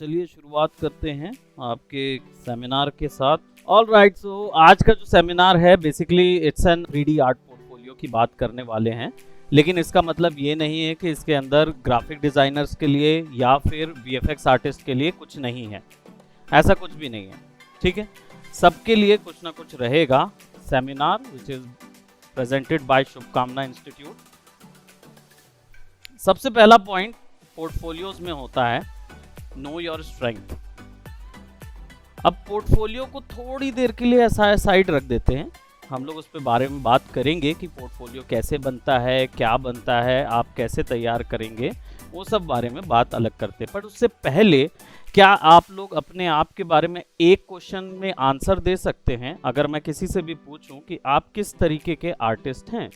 चलिए शुरुआत करते हैं आपके सेमिनार के साथ। ऑल राइट, सो आज का जो सेमिनार है basically it's an 3D art portfolio की बात करने वाले हैं, लेकिन इसका मतलब ये नहीं है कि इसके अंदर ग्राफिक डिज़ाइनर्स के लिए या फिर VFX आर्टिस्ट के लिए कुछ नहीं है। ऐसा कुछ भी नहीं है, ठीक है। सबके लिए कुछ ना कुछ रहेगा। Seminar which is presented by शुभकामना इंस्टीट्यूट। सबसे पहला पॉइंट पोर्टफोलियोज में होता है नो योर स्ट्रेंथ। अब पोर्टफोलियो को थोड़ी देर के लिए ऐसा साइड रख देते हैं, हम लोग उस पे बारे में बात करेंगे कि पोर्टफोलियो कैसे बनता है, क्या बनता है, आप कैसे तैयार करेंगे, वो सब बारे में बात अलग करते हैं। पर उससे पहले क्या आप लोग अपने आप के बारे में एक क्वेश्चन में आंसर दे सकते हैं? अगर मैं किसी से भी पूछूं कि आप किस तरीके के आर्टिस्ट हैं,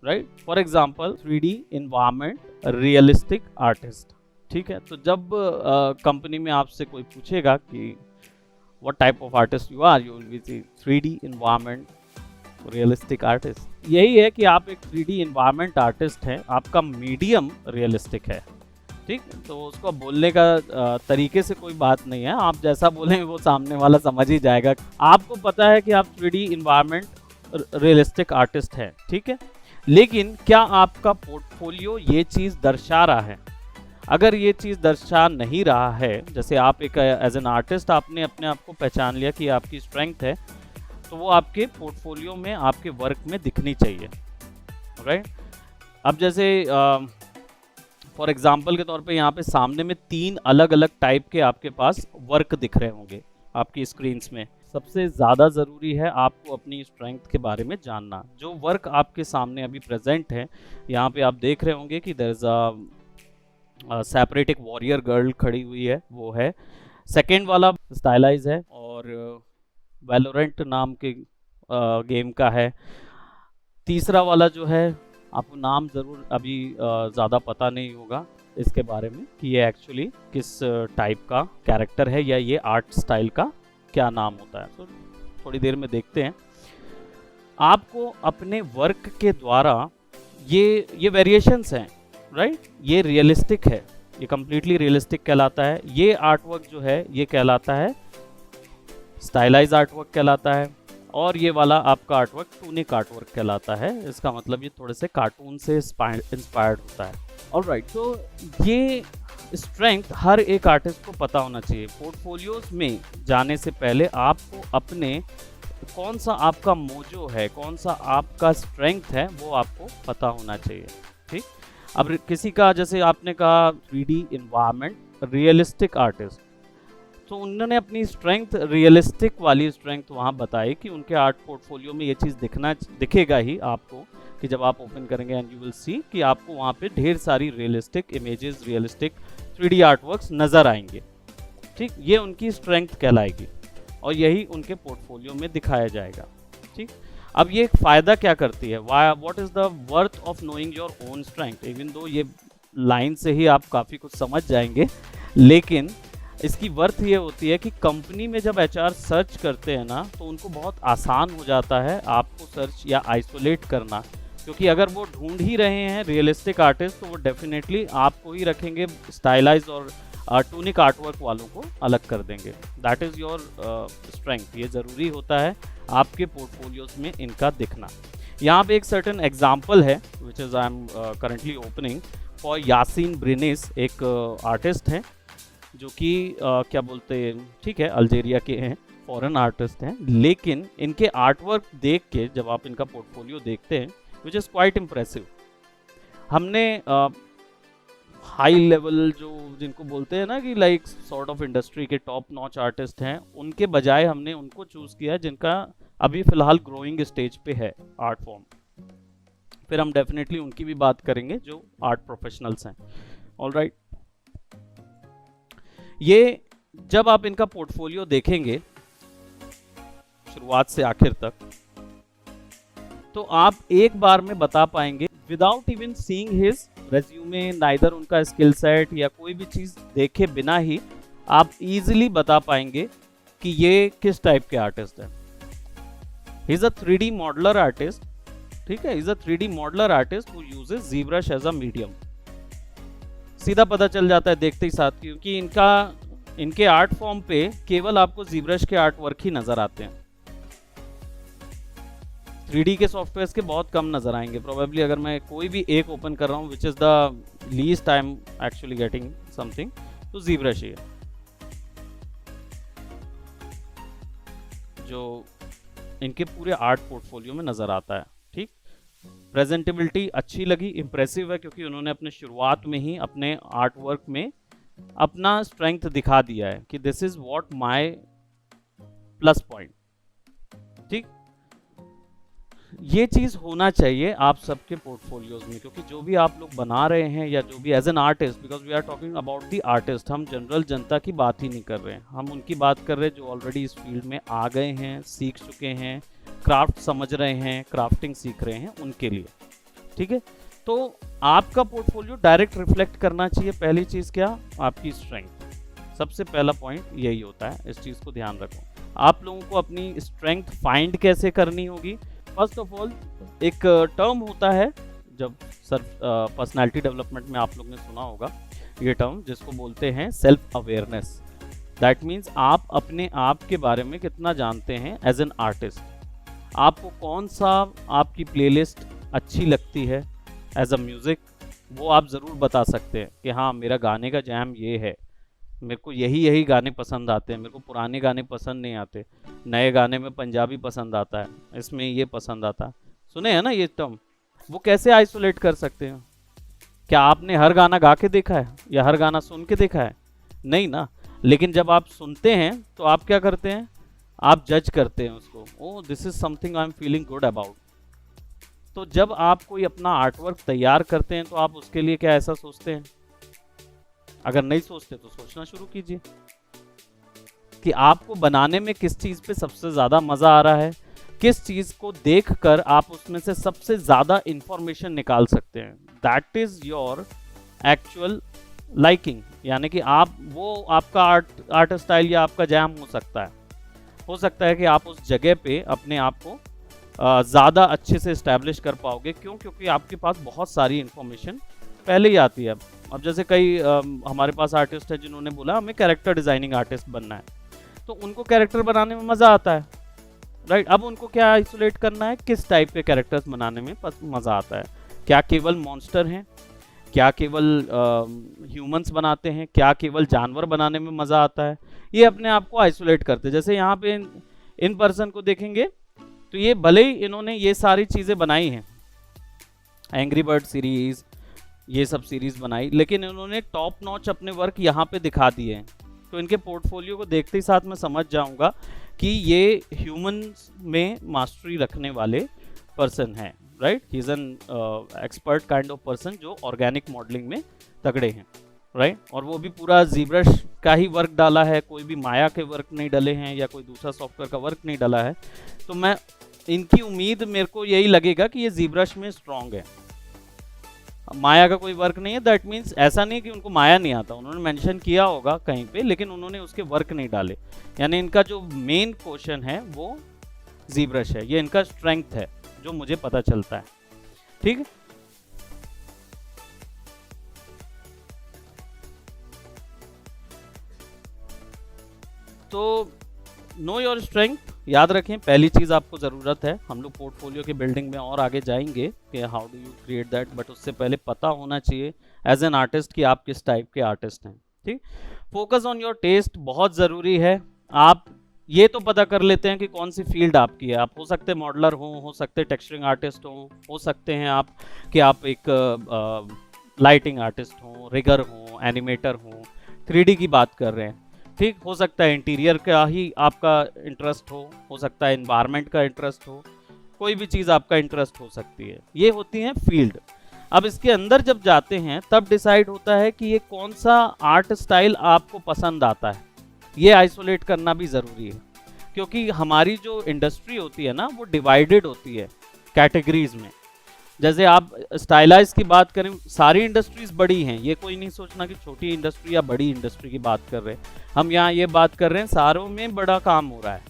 right? For example 3D environment realistic artist, ठीक है। तो जब कंपनी में आपसे कोई पूछेगा कि what type of artist you are, you will be 3D environment realistic artist. यही है कि आप एक 3D इन्वायरमेंट आर्टिस्ट हैं, आपका मीडियम रियलिस्टिक है, ठीक। तो उसको बोलने का तरीके से कोई बात नहीं है, आप जैसा बोलें वो सामने वाला समझ ही जाएगा। आपको पता है कि आप 3D इन्वायरमेंट रियलिस्टिक आर्टिस्ट हैं, ठीक है। लेकिन क्या आपका पोर्टफोलियो ये चीज़ दर्शा रहा है? अगर ये चीज़ दर्शा नहीं रहा है, जैसे आप एक एज एन आर्टिस्ट आपने अपने आप को पहचान लिया कि आपकी स्ट्रेंथ है, तो वो आपके पोर्टफोलियो में, आपके वर्क में दिखनी चाहिए, राइट? अब जैसे फॉर एग्जांपल के तौर पे यहाँ पे सामने में 3 अलग अलग टाइप के आपके पास वर्क दिख रहे होंगे आपकी स्क्रीन्स में। सबसे ज़्यादा ज़रूरी है आपको अपनी स्ट्रेंथ के बारे में जानना। जो वर्क आपके सामने अभी प्रेजेंट है, यहाँ पे आप देख रहे होंगे कि देयर इज़ अ सेपरेट एक वॉरियर गर्ल खड़ी हुई है, वो है। सेकेंड वाला स्टाइलाइज है और वैलोरेंट नाम के गेम का है। तीसरा वाला जो है, आपको नाम ज़रूर अभी ज़्यादा पता नहीं होगा इसके बारे में कि ये एक्चुअली किस टाइप का कैरेक्टर है या ये आर्ट स्टाइल का क्या नाम होता है। तो थोड़ी देर में देखते हैं। आपको अपने वर्क के द्वारा ये वेरिएशंस हैं, राइट? ये रियलिस्टिक है, ये कम्प्लीटली रियलिस्टिक कहलाता है। ये आर्टवर्क जो है ये कहलाता है स्टाइलाइज आर्टवर्क कहलाता है, और ये वाला आपका आर्टवर्क टूनिक आर्टवर्क कहलाता है। इसका मतलब ये थोड़े से कार्टून से इंस्पायर्ड होता है। ऑलराइट, तो ये स्ट्रेंथ हर एक आर्टिस्ट को पता होना चाहिए। पोर्टफोलियोज में जाने से पहले आपको अपने कौन सा आपका मोजो है, कौन सा आपका स्ट्रेंथ है, वो आपको पता होना चाहिए, ठीक। अब किसी का, जैसे आपने कहा 3D इन्वायरमेंट रियलिस्टिक आर्टिस्ट, तो उन्होंने अपनी स्ट्रेंथ, रियलिस्टिक वाली स्ट्रेंथ वहाँ बताई कि उनके आर्ट पोर्टफोलियो में ये चीज़ दिखेगा ही आपको कि जब आप ओपन करेंगे एंड यू विल सी कि आपको वहाँ पे ढेर सारी realistic images, realistic 3D artworks नज़र आएंगे, ठीक। ये उनकी स्ट्रेंथ कहलाएगी और यही उनके पोर्टफोलियो में दिखाया जाएगा, ठीक। अब ये फ़ायदा क्या करती है? What is the worth of knowing your own strength? Even though ये लाइन से ही आप काफ़ी कुछ समझ जाएंगे, लेकिन इसकी वर्थ ये होती है कि कंपनी में जब HR सर्च करते हैं ना, तो उनको बहुत आसान हो जाता है आपको सर्च या आइसोलेट करना, क्योंकि अगर वो ढूंढ ही रहे हैं रियलिस्टिक आर्टिस्ट, तो वो डेफिनेटली आपको ही रखेंगे, स्टाइलाइज और टूनिक आर्टवर्क वालों को अलग कर देंगे। That is your strength. ये ज़रूरी होता है आपके पोर्टफोलियोज में इनका दिखना। यहाँ पे एक सर्टेन एग्जाम्पल है which is I am currently opening for Yasin Brinis. एक आर्टिस्ट हैं जो कि क्या बोलते हैं, ठीक है, अल्जीरिया के हैं, फॉरेन आर्टिस्ट हैं, लेकिन इनके आर्टवर्क देख के जब आप इनका पोर्टफोलियो देखते हैं, विच इज़ क्वाइट इम्प्रेसिव। हमने हाई लेवल जो जिनको बोलते हैं ना कि लाइक सॉर्ट ऑफ इंडस्ट्री के टॉप नॉच आर्टिस्ट हैं, उनके बजाय हमने उनको चूज़ किया जिनका अभी फ़िलहाल ग्रोइंग स्टेज पे है आर्ट फॉर्म। फिर हम डेफिनेटली उनकी भी बात करेंगे जो आर्ट प्रोफेशनल्स हैं। ऑलराइट, ये जब आप इनका पोर्टफोलियो देखेंगे शुरुआत से आखिर तक, तो आप एक बार में बता पाएंगे without even seeing his resume, neither उनका स्किल सेट या कोई भी चीज़ देखे बिना ही आप इजीली बता पाएंगे कि ये किस टाइप के आर्टिस्ट हैं। He is a 3D modeller artist, ठीक है, is a 3D modeller artist who uses ZBrush as a medium. सीधा पता चल जाता है देखते ही साथ, क्योंकि इनके आर्ट फॉर्म पे केवल आपको ZBrush के आर्ट वर्क ही नजर आते हैं। 3D के सॉफ्टवेयर्स के बहुत कम नजर आएंगे। प्रोबेबली अगर मैं कोई भी एक ओपन कर रहा हूँ which is the least I am actually getting something, तो ZBrush ही है जो इनके पूरे आर्ट पोर्टफोलियो में नजर आता है। ठीक, प्रेजेंटेबिलिटी अच्छी लगी, इंप्रेसिव है, क्योंकि उन्होंने अपने शुरुआत में ही अपने आर्ट वर्क में अपना स्ट्रेंथ दिखा दिया है कि this is what my plus point. ठीक, ये चीज होना चाहिए आप सबके पोर्टफोलियोज में, क्योंकि जो भी आप लोग बना रहे हैं या जो भी as an artist, because we are talking about the artist, हम जनरल जनता की बात ही नहीं कर रहे हैं, हम उनकी बात कर रहे हैं जो ऑलरेडी इस फील्ड में आ गए हैं, सीख चुके हैं, क्राफ्ट समझ रहे हैं, क्राफ्टिंग सीख रहे हैं, उनके लिए। ठीक है, तो आपका पोर्टफोलियो डायरेक्ट रिफ्लेक्ट करना चाहिए। पहली चीज क्या, आपकी स्ट्रेंथ, सबसे पहला पॉइंट यही होता है, इस चीज को ध्यान रखो। आप लोगों को अपनी स्ट्रेंथ फाइंड कैसे करनी होगी? फर्स्ट ऑफ ऑल एक टर्म होता है, जब सर पर्सनालिटी डेवलपमेंट में आप लोग ने सुना होगा ये टर्म, जिसको बोलते हैं सेल्फ अवेयरनेस। दैट मीन्स आप अपने आप के बारे में कितना जानते हैं एज एन आर्टिस्ट। आपको कौन सा आपकी प्लेलिस्ट अच्छी लगती है एज अ म्यूज़िक, वो आप ज़रूर बता सकते हैं कि हाँ मेरा गाने का जैम ये है, मेरे को यही गाने पसंद आते हैं, मेरे को पुराने गाने पसंद नहीं आते, नए गाने में पंजाबी पसंद आता है, इसमें ये पसंद आता है। सुने हैं ना ये टर्म? वो कैसे आइसोलेट कर सकते हैं? क्या आपने हर गाना गा के देखा है या हर गाना सुन के देखा है? नहीं ना। लेकिन जब आप सुनते हैं तो आप क्या करते हैं? आप जज करते हैं उसको, oh this is something I am feeling good about. तो जब आप कोई अपना आर्टवर्क तैयार करते हैं तो आप उसके लिए क्या ऐसा सोचते हैं? अगर नहीं सोचते तो सोचना शुरू कीजिए कि आपको बनाने में किस चीज़ पे सबसे ज़्यादा मज़ा आ रहा है, किस चीज़ को देखकर आप उसमें से सबसे ज़्यादा इंफॉर्मेशन निकाल सकते हैं। That is your actual liking, यानी कि आप वो आपका आर्ट स्टाइल या आपका जैम हो सकता है कि आप उस जगह पे अपने आप को ज़्यादा अच्छे से इस्टेब्लिश कर पाओगे। क्यों? क्योंकि आपके पास बहुत सारी इन्फॉर्मेशन पहले ही आती है। अब जैसे कई हमारे पास आर्टिस्ट है जिन्होंने बोला हमें कैरेक्टर डिज़ाइनिंग आर्टिस्ट बनना है, तो उनको कैरेक्टर बनाने में मज़ा आता है, राइट। अब उनको क्या आइसोलेट करना है, किस टाइप के कैरेक्टर्स बनाने में मज़ा आता है। क्या केवल मॉन्स्टर हैं, क्या केवल ह्यूमंस बनाते हैं, क्या केवल जानवर बनाने में मज़ा आता है, ये अपने आप को आइसोलेट करते हैं। जैसे यहाँ पे इन पर्सन को देखेंगे तो ये भले ही इन्होंने ये सारी चीज़ें बनाई हैं, एंग्री बर्ड सीरीज़, ये सब सीरीज़ बनाई, लेकिन इन्होंने टॉप नॉच अपने वर्क यहाँ पे दिखा दिए हैं। तो इनके पोर्टफोलियो को देखते ही साथ मैं समझ जाऊँगा कि ये ह्यूमंस में मास्टरी रखने वाले पर्सन हैं, right. He is an expert kind of person जो ऑर्गेनिक मॉडलिंग में तगड़े हैं, राइट। और वो भी पूरा ZBrush का ही वर्क डाला है, कोई भी माया के वर्क नहीं डले हैं या कोई दूसरा सॉफ्टवेयर का वर्क नहीं डाला है। तो मैं इनकी उम्मीद, मेरे को यही लगेगा कि ये ZBrush में स्ट्रॉन्ग है, माया का कोई वर्क नहीं है। दैट मीन्स ऐसा नहीं कि उनको माया नहीं आता, उन्होंने मेंशन किया होगा कहीं पे, लेकिन उन्होंने उसके वर्क नहीं डाले। यानी इनका जो मेन क्वेश्चन है वो ZBrush है, ये इनका स्ट्रेंथ है जो मुझे पता चलता है, ठीक है। तो नो योर स्ट्रेंथ याद रखें, पहली चीज़ आपको ज़रूरत है। हम लोग पोर्टफोलियो के बिल्डिंग में और आगे जाएंगे कि how do you create that, but उससे पहले पता होना चाहिए एज एन आर्टिस्ट कि आप किस टाइप के आर्टिस्ट हैं, ठीक। फोकस ऑन योर टेस्ट बहुत ज़रूरी है। आप ये तो पता कर लेते हैं कि कौन सी फील्ड आपकी है। आप हो सकते हैं मॉडलर हो सकते हैं टेक्सचरिंग आर्टिस्ट हो सकते हैं आप कि आप एक लाइटिंग आर्टिस्ट हो, रिगर हो, एनिमेटर हो, 3D की बात कर रहे हैं, ठीक। हो सकता है इंटीरियर का ही आपका इंटरेस्ट हो सकता है एनवायरनमेंट का इंटरेस्ट हो, कोई भी चीज़ आपका इंटरेस्ट हो सकती है। ये होती है फील्ड। अब इसके अंदर जब जाते हैं तब डिसाइड होता है कि ये कौन सा आर्ट स्टाइल आपको पसंद आता है। ये आइसोलेट करना भी ज़रूरी है, क्योंकि हमारी जो इंडस्ट्री होती है ना वो डिवाइडेड होती है कैटेगरीज में। जैसे आप स्टाइलाइज की बात करें, सारी इंडस्ट्रीज बड़ी हैं, ये कोई नहीं सोचना कि छोटी इंडस्ट्री या बड़ी इंडस्ट्री की बात कर रहे हैं। हम यहाँ ये बात कर रहे हैं सारों में बड़ा काम हो रहा है,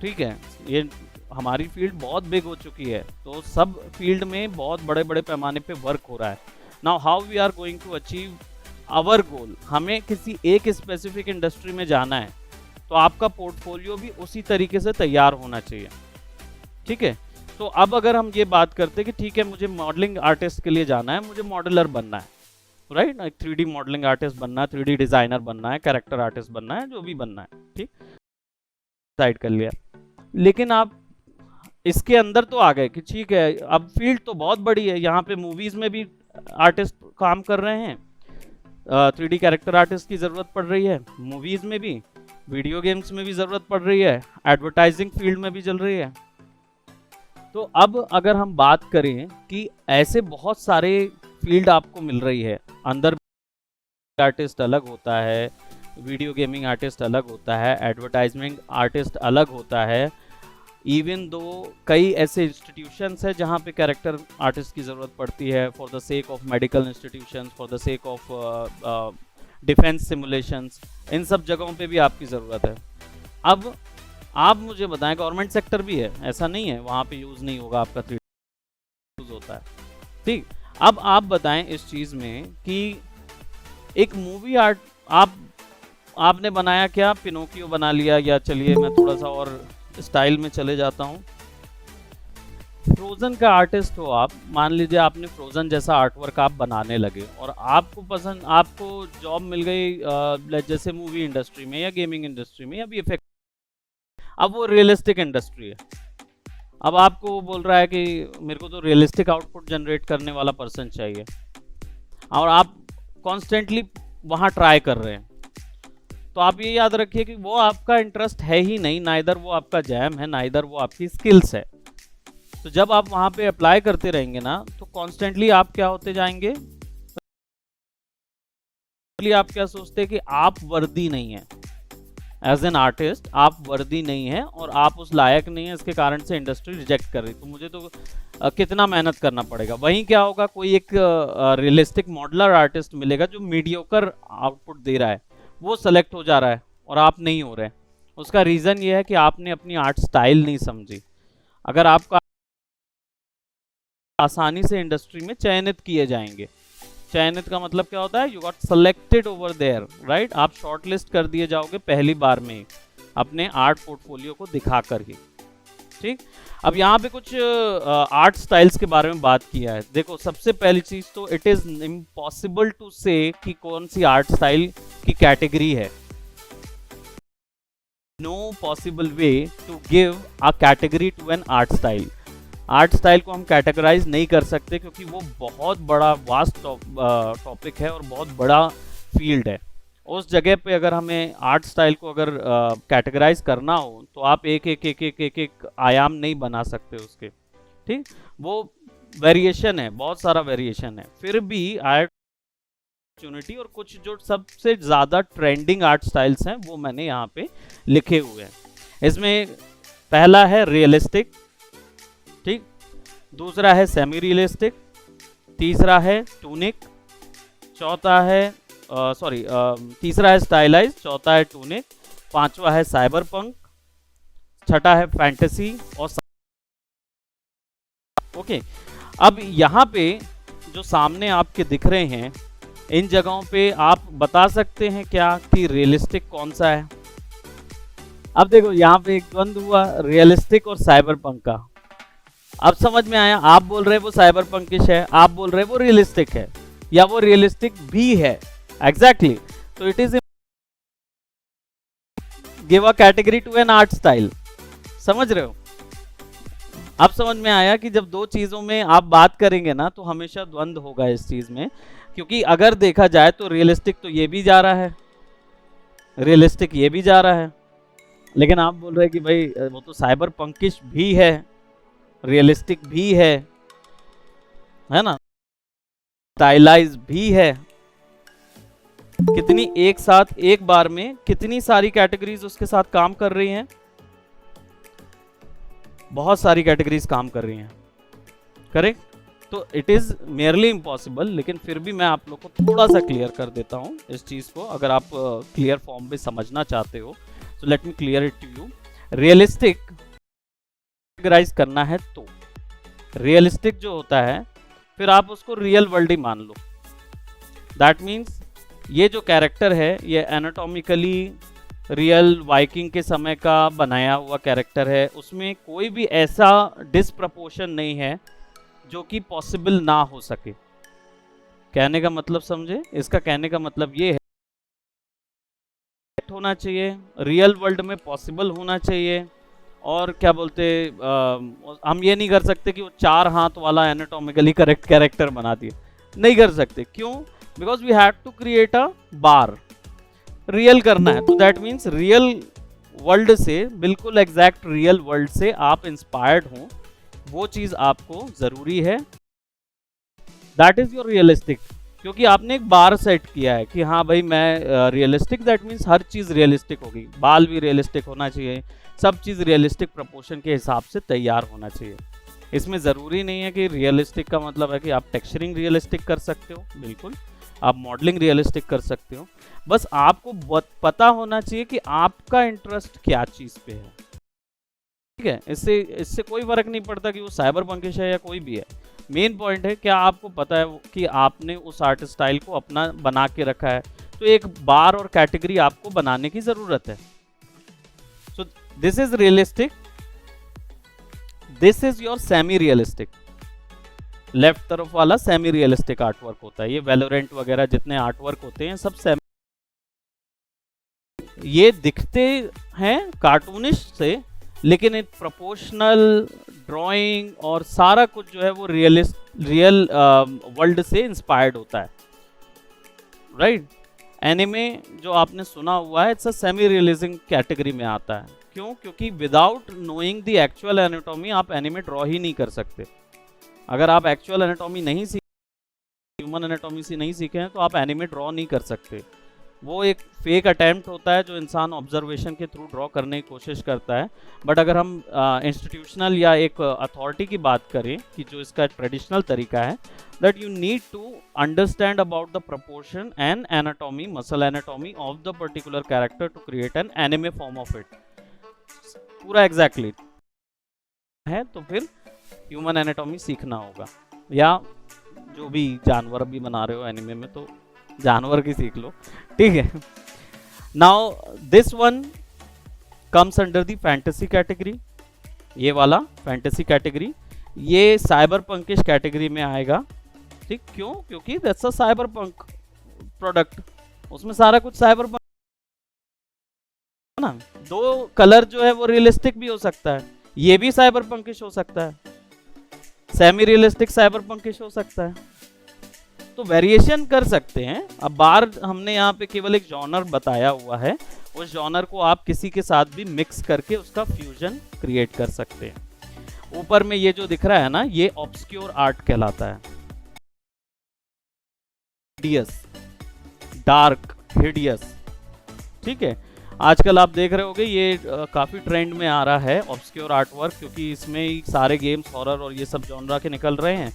ठीक है। ये हमारी फील्ड बहुत बिग हो चुकी है, तो सब फील्ड में बहुत बड़े बड़े पैमाने पे वर्क हो रहा है। Now how we are going to achieve our goal, हमें किसी एक स्पेसिफिक इंडस्ट्री में जाना है, तो आपका पोर्टफोलियो भी उसी तरीके से तैयार होना चाहिए। ठीक है, तो अब अगर हम ये बात करते हैं कि ठीक है मुझे मॉडलिंग आर्टिस्ट के लिए जाना है, मुझे मॉडलर बनना है, राइट, एक 3D मॉडलिंग आर्टिस्ट बनना है, 3D डिजाइनर बनना है, कैरेक्टर आर्टिस्ट बनना है, जो भी बनना है, ठीक, डिसाइड कर लिया। लेकिन आप इसके अंदर तो आ गए कि ठीक है अब फील्ड तो बहुत बड़ी है, यहाँ पे मूवीज में भी आर्टिस्ट काम कर रहे हैं, 3D कैरेक्टर आर्टिस्ट की ज़रूरत पड़ रही है, मूवीज़ में भी, वीडियो गेम्स में भी ज़रूरत पड़ रही है, एडवर्टाइजिंग फील्ड में भी चल रही है। तो अब अगर हम बात करें कि ऐसे बहुत सारे फील्ड आपको मिल रही है, अंदर आर्टिस्ट अलग होता है, वीडियो गेमिंग आर्टिस्ट अलग होता है, एडवर्टाइजमेंट आर्टिस्ट अलग होता है, इवन दो कई ऐसे इंस्टीट्यूशंस है जहाँ पे कैरेक्टर आर्टिस्ट की ज़रूरत पड़ती है, for the sake of medical institutions, for the sake of defence simulations, इन सब जगहों पे भी आपकी ज़रूरत है। अब आप मुझे बताएं, गवर्नमेंट सेक्टर भी है, ऐसा नहीं है वहाँ पे यूज़ नहीं होगा आपका 3D यूज़ होता है, ठीक। अब आप बताएं इस चीज़ में कि एक मूवी आर्ट आपने बनाया क्या, पिनोकियो बना लिया, या चलिए मैं थोड़ा सा और स्टाइल में चले जाता हूँ, फ्रोजन का आर्टिस्ट हो आप, मान लीजिए आपने फ्रोजन जैसा आर्टवर्क आप बनाने लगे और आपको पसंद, आपको जॉब मिल गई जैसे मूवी इंडस्ट्री में या गेमिंग इंडस्ट्री में या वीएफएक्स, अब वो रियलिस्टिक इंडस्ट्री है, अब आपको वो बोल रहा है कि मेरे को तो रियलिस्टिक आउटपुट जनरेट करने वाला पर्सन चाहिए, और आप कॉन्स्टेंटली वहाँ ट्राई कर रहे हैं, तो आप ये याद रखिए कि वो आपका इंटरेस्ट है ही नहीं, नाइदर वो आपका जैम है, नाइदर वो आपकी स्किल्स है। तो जब आप वहाँ पे अप्लाई करते रहेंगे ना, तो कॉन्स्टेंटली आप क्या होते जाएंगे, आप क्या सोचते हैं कि आप वर्दी नहीं है, एज एन आर्टिस्ट आप वर्दी नहीं है और आप उस लायक नहीं है, इसके कारण से इंडस्ट्री रिजेक्ट कर रही, तो मुझे तो कितना मेहनत करना पड़ेगा। वहीं क्या होगा, कोई एक रियलिस्टिक मॉडलर आर्टिस्ट मिलेगा जो मीडियोकर आउटपुट दे रहा है, वो सेलेक्ट हो जा रहा है और आप नहीं हो रहे। उसका रीज़न ये है कि आपने अपनी आर्ट स्टाइल नहीं समझी। अगर आपका आसानी से इंडस्ट्री में चयनित किए जाएंगे, चयनित का मतलब क्या होता है, you got selected over there, right, आप शॉर्टलिस्ट कर दिए जाओगे पहली बार में अपने आर्ट पोर्टफोलियो को दिखाकर ही, ठीक। अब यहाँ पे कुछ आर्ट स्टाइल्स के बारे में बात किया है। देखो सबसे पहली चीज तो इट इज इम्पॉसिबल टू से कि कौन सी आर्ट स्टाइल की कैटेगरी है, no possible way to give a category to an art style. Art style को हम कैटेगराइज नहीं कर सकते क्योंकि वो बहुत बड़ा वास्ट टॉपिक है और बहुत बड़ा फील्ड है। उस जगह पे अगर हमें आर्ट स्टाइल को अगर कैटेगराइज करना हो तो आप एक एक एक एक एक एक आयाम नहीं बना सकते उसके, ठीक। वो वेरिएशन है, बहुत सारा वेरिएशन है। फिर भी आर्ट अपॉर्चुनिटी और कुछ जो सबसे ज़्यादा ट्रेंडिंग आर्ट स्टाइल्स हैं वो मैंने यहाँ पे लिखे हुए हैं। इसमें पहला है रियलिस्टिक, ठीक, दूसरा है सेमी रियलिस्टिक, तीसरा है टूनिक, चौथा है तीसरा है स्टाइलाइज, चौथा है टूनिक, पांचवा है साइबर पंक, छठा है फैंटेसी और ओके। अब यहाँ पे जो सामने आपके दिख रहे हैं, इन जगहों पे आप बता सकते हैं क्या कि रियलिस्टिक कौन सा है। अब देखो यहाँ पे एक द्वंद्व हुआ रियलिस्टिक और साइबर पंक का। अब समझ में आया, आप बोल रहे हैं वो साइबर पंकिश है, आप बोल रहे हैं वो रियलिस्टिक है, या वो रियलिस्टिक भी है, एग्जैक्टली। तो it is give a category to an art style, समझ रहे हो। अब समझ में आया कि जब दो चीजों में आप बात करेंगे ना तो हमेशा द्वंद्व होगा इस चीज में, क्योंकि अगर देखा जाए तो रियलिस्टिक तो ये भी जा रहा है, रियलिस्टिक ये भी जा रहा है, लेकिन आप बोल रहे हैं कि भाई वो तो साइबर पंकिश भी है, रियलिस्टिक भी है ना, स्टाइलाइज भी है। कितनी एक साथ एक बार में कितनी सारी कैटेगरीज उसके साथ काम कर रही हैं, बहुत सारी कैटेगरीज काम कर रही हैं, करेक्ट। तो इट इज मेयरली इम्पॉसिबल, लेकिन फिर भी मैं आप लोग को थोड़ा सा क्लियर कर देता हूं इस चीज को, अगर आप क्लियर फॉर्म में समझना चाहते हो तो let me clear it to you. Realistic categorise करना है तो रियलिस्टिक जो होता है, फिर आप उसको रियल वर्ल्ड ही मान लो, दैट मीन्स ये जो कैरेक्टर है ये एनाटॉमिकली रियल वाइकिंग के समय का बनाया हुआ कैरेक्टर है, उसमें कोई भी ऐसा डिसप्रपोर्शन नहीं है जो कि पॉसिबल ना हो सके। कहने का मतलब समझे, इसका कहने का मतलब ये है होना चाहिए, रियल वर्ल्ड में पॉसिबल होना चाहिए। और क्या बोलते हम ये नहीं कर सकते कि वो 4 हाथ वाला एनाटॉमिकली करेक्ट कैरेक्टर बना दिए, नहीं कर सकते। क्यों? Because we have to create a bar, real करना है। तो दैट मीन्स रियल वर्ल्ड से, बिल्कुल एग्जैक्ट रियल वर्ल्ड से आप इंस्पायर्ड हो, वो चीज आपको जरूरी है। दैट इज योर रियलिस्टिक, क्योंकि आपने एक बार सेट किया है कि हाँ भाई मैं रियलिस्टिक, दैट मीन्स हर चीज रियलिस्टिक होगी, बाल भी रियलिस्टिक होना चाहिए, सब चीज रियलिस्टिक प्रपोर्शन के हिसाब से तैयार होना चाहिए। इसमें ज़रूरी नहीं है कि रियलिस्टिक का मतलब है कि आप टेक्सचरिंग रियलिस्टिक कर सकते हो, बिल्कुल आप मॉडलिंग रियलिस्टिक कर सकते हो, बस आपको पता होना चाहिए कि आपका इंटरेस्ट क्या चीज़ पे है। ठीक है, इससे कोई फर्क नहीं पड़ता कि वो साइबर पंकिश है या कोई भी है। मेन पॉइंट है क्या आपको पता है कि आपने उस आर्ट स्टाइल को अपना बना के रखा है, तो एक बार और कैटेगरी आपको बनाने की ज़रूरत है। So this is realistic, this is your semi realistic. Left तरफ वाला सेमी रियलिस्टिक आर्टवर्क होता है, ये वैलोरेंट वगैरह जितने आर्टवर्क होते हैं सब सेमी, ये दिखते हैं कार्टूनिश से, लेकिन एक प्रोपोर्शनल ड्राइंग और सारा कुछ जो है वो रियल वर्ल्ड से इंस्पायर्ड होता है, राइट। एनिमे जो आपने सुना हुआ है, it's a semi realism category में आता है। क्यों? क्योंकि without knowing the actual anatomy आप एनिमे ड्रॉ ही नहीं कर सकते। अगर आप एक्चुअल एनाटॉमी नहीं सीखे, ह्यूमन एनाटॉमी से नहीं सीखे हैं, तो आप एनिमे ड्रॉ नहीं कर सकते। वो एक फेक अटेम्प्ट होता है जो इंसान ऑब्जर्वेशन के थ्रू ड्रॉ करने की कोशिश करता है। बट अगर हम इंस्टीट्यूशनल या एक अथॉरिटी की बात करें कि जो इसका ट्रेडिशनल तरीका है, that you need to understand about the proportion and anatomy, muscle anatomy of the particular character to create an anime form of it. पूरा एग्जैक्टली है तो फिर ह्यूमन एनाटॉमी सीखना होगा, या जो भी जानवर भी बना रहे हो एनिमे में तो जानवर की सीख लो, ठीक है। Now this one comes under the fantasy category, ये वाला फैंटेसी कैटेगरी, ये साइबर पंकिश कैटेगरी में आएगा, ठीक। क्यों? क्योंकि that's a cyber punk product, उसमें सारा कुछ साइबर पंक ना। दो कलर जो है वो रियलिस्टिक भी हो सकता है, ये भी साइबर पंकिश हो सकता है, सेमी रियलिस्टिक साइबर पंकिश हो सकता है, तो वेरिएशन कर सकते हैं। अब बार हमने यहाँ पे केवल एक जॉनर बताया हुआ है, उस जॉनर को आप किसी के साथ भी मिक्स करके उसका फ्यूजन क्रिएट कर सकते हैं। ऊपर में ये जो दिख रहा है ना, ये ऑब्सक्योर आर्ट कहलाता है, हिडियस, डार्क, हिडियस, ठीक है। आजकल आप देख रहे होगे ये काफ़ी ट्रेंड में आ रहा है ऑब्सक्योर आर्ट वर्क, क्योंकि इसमें ही सारे गेम्स हॉरर और ये सब जॉनरा के निकल रहे हैं।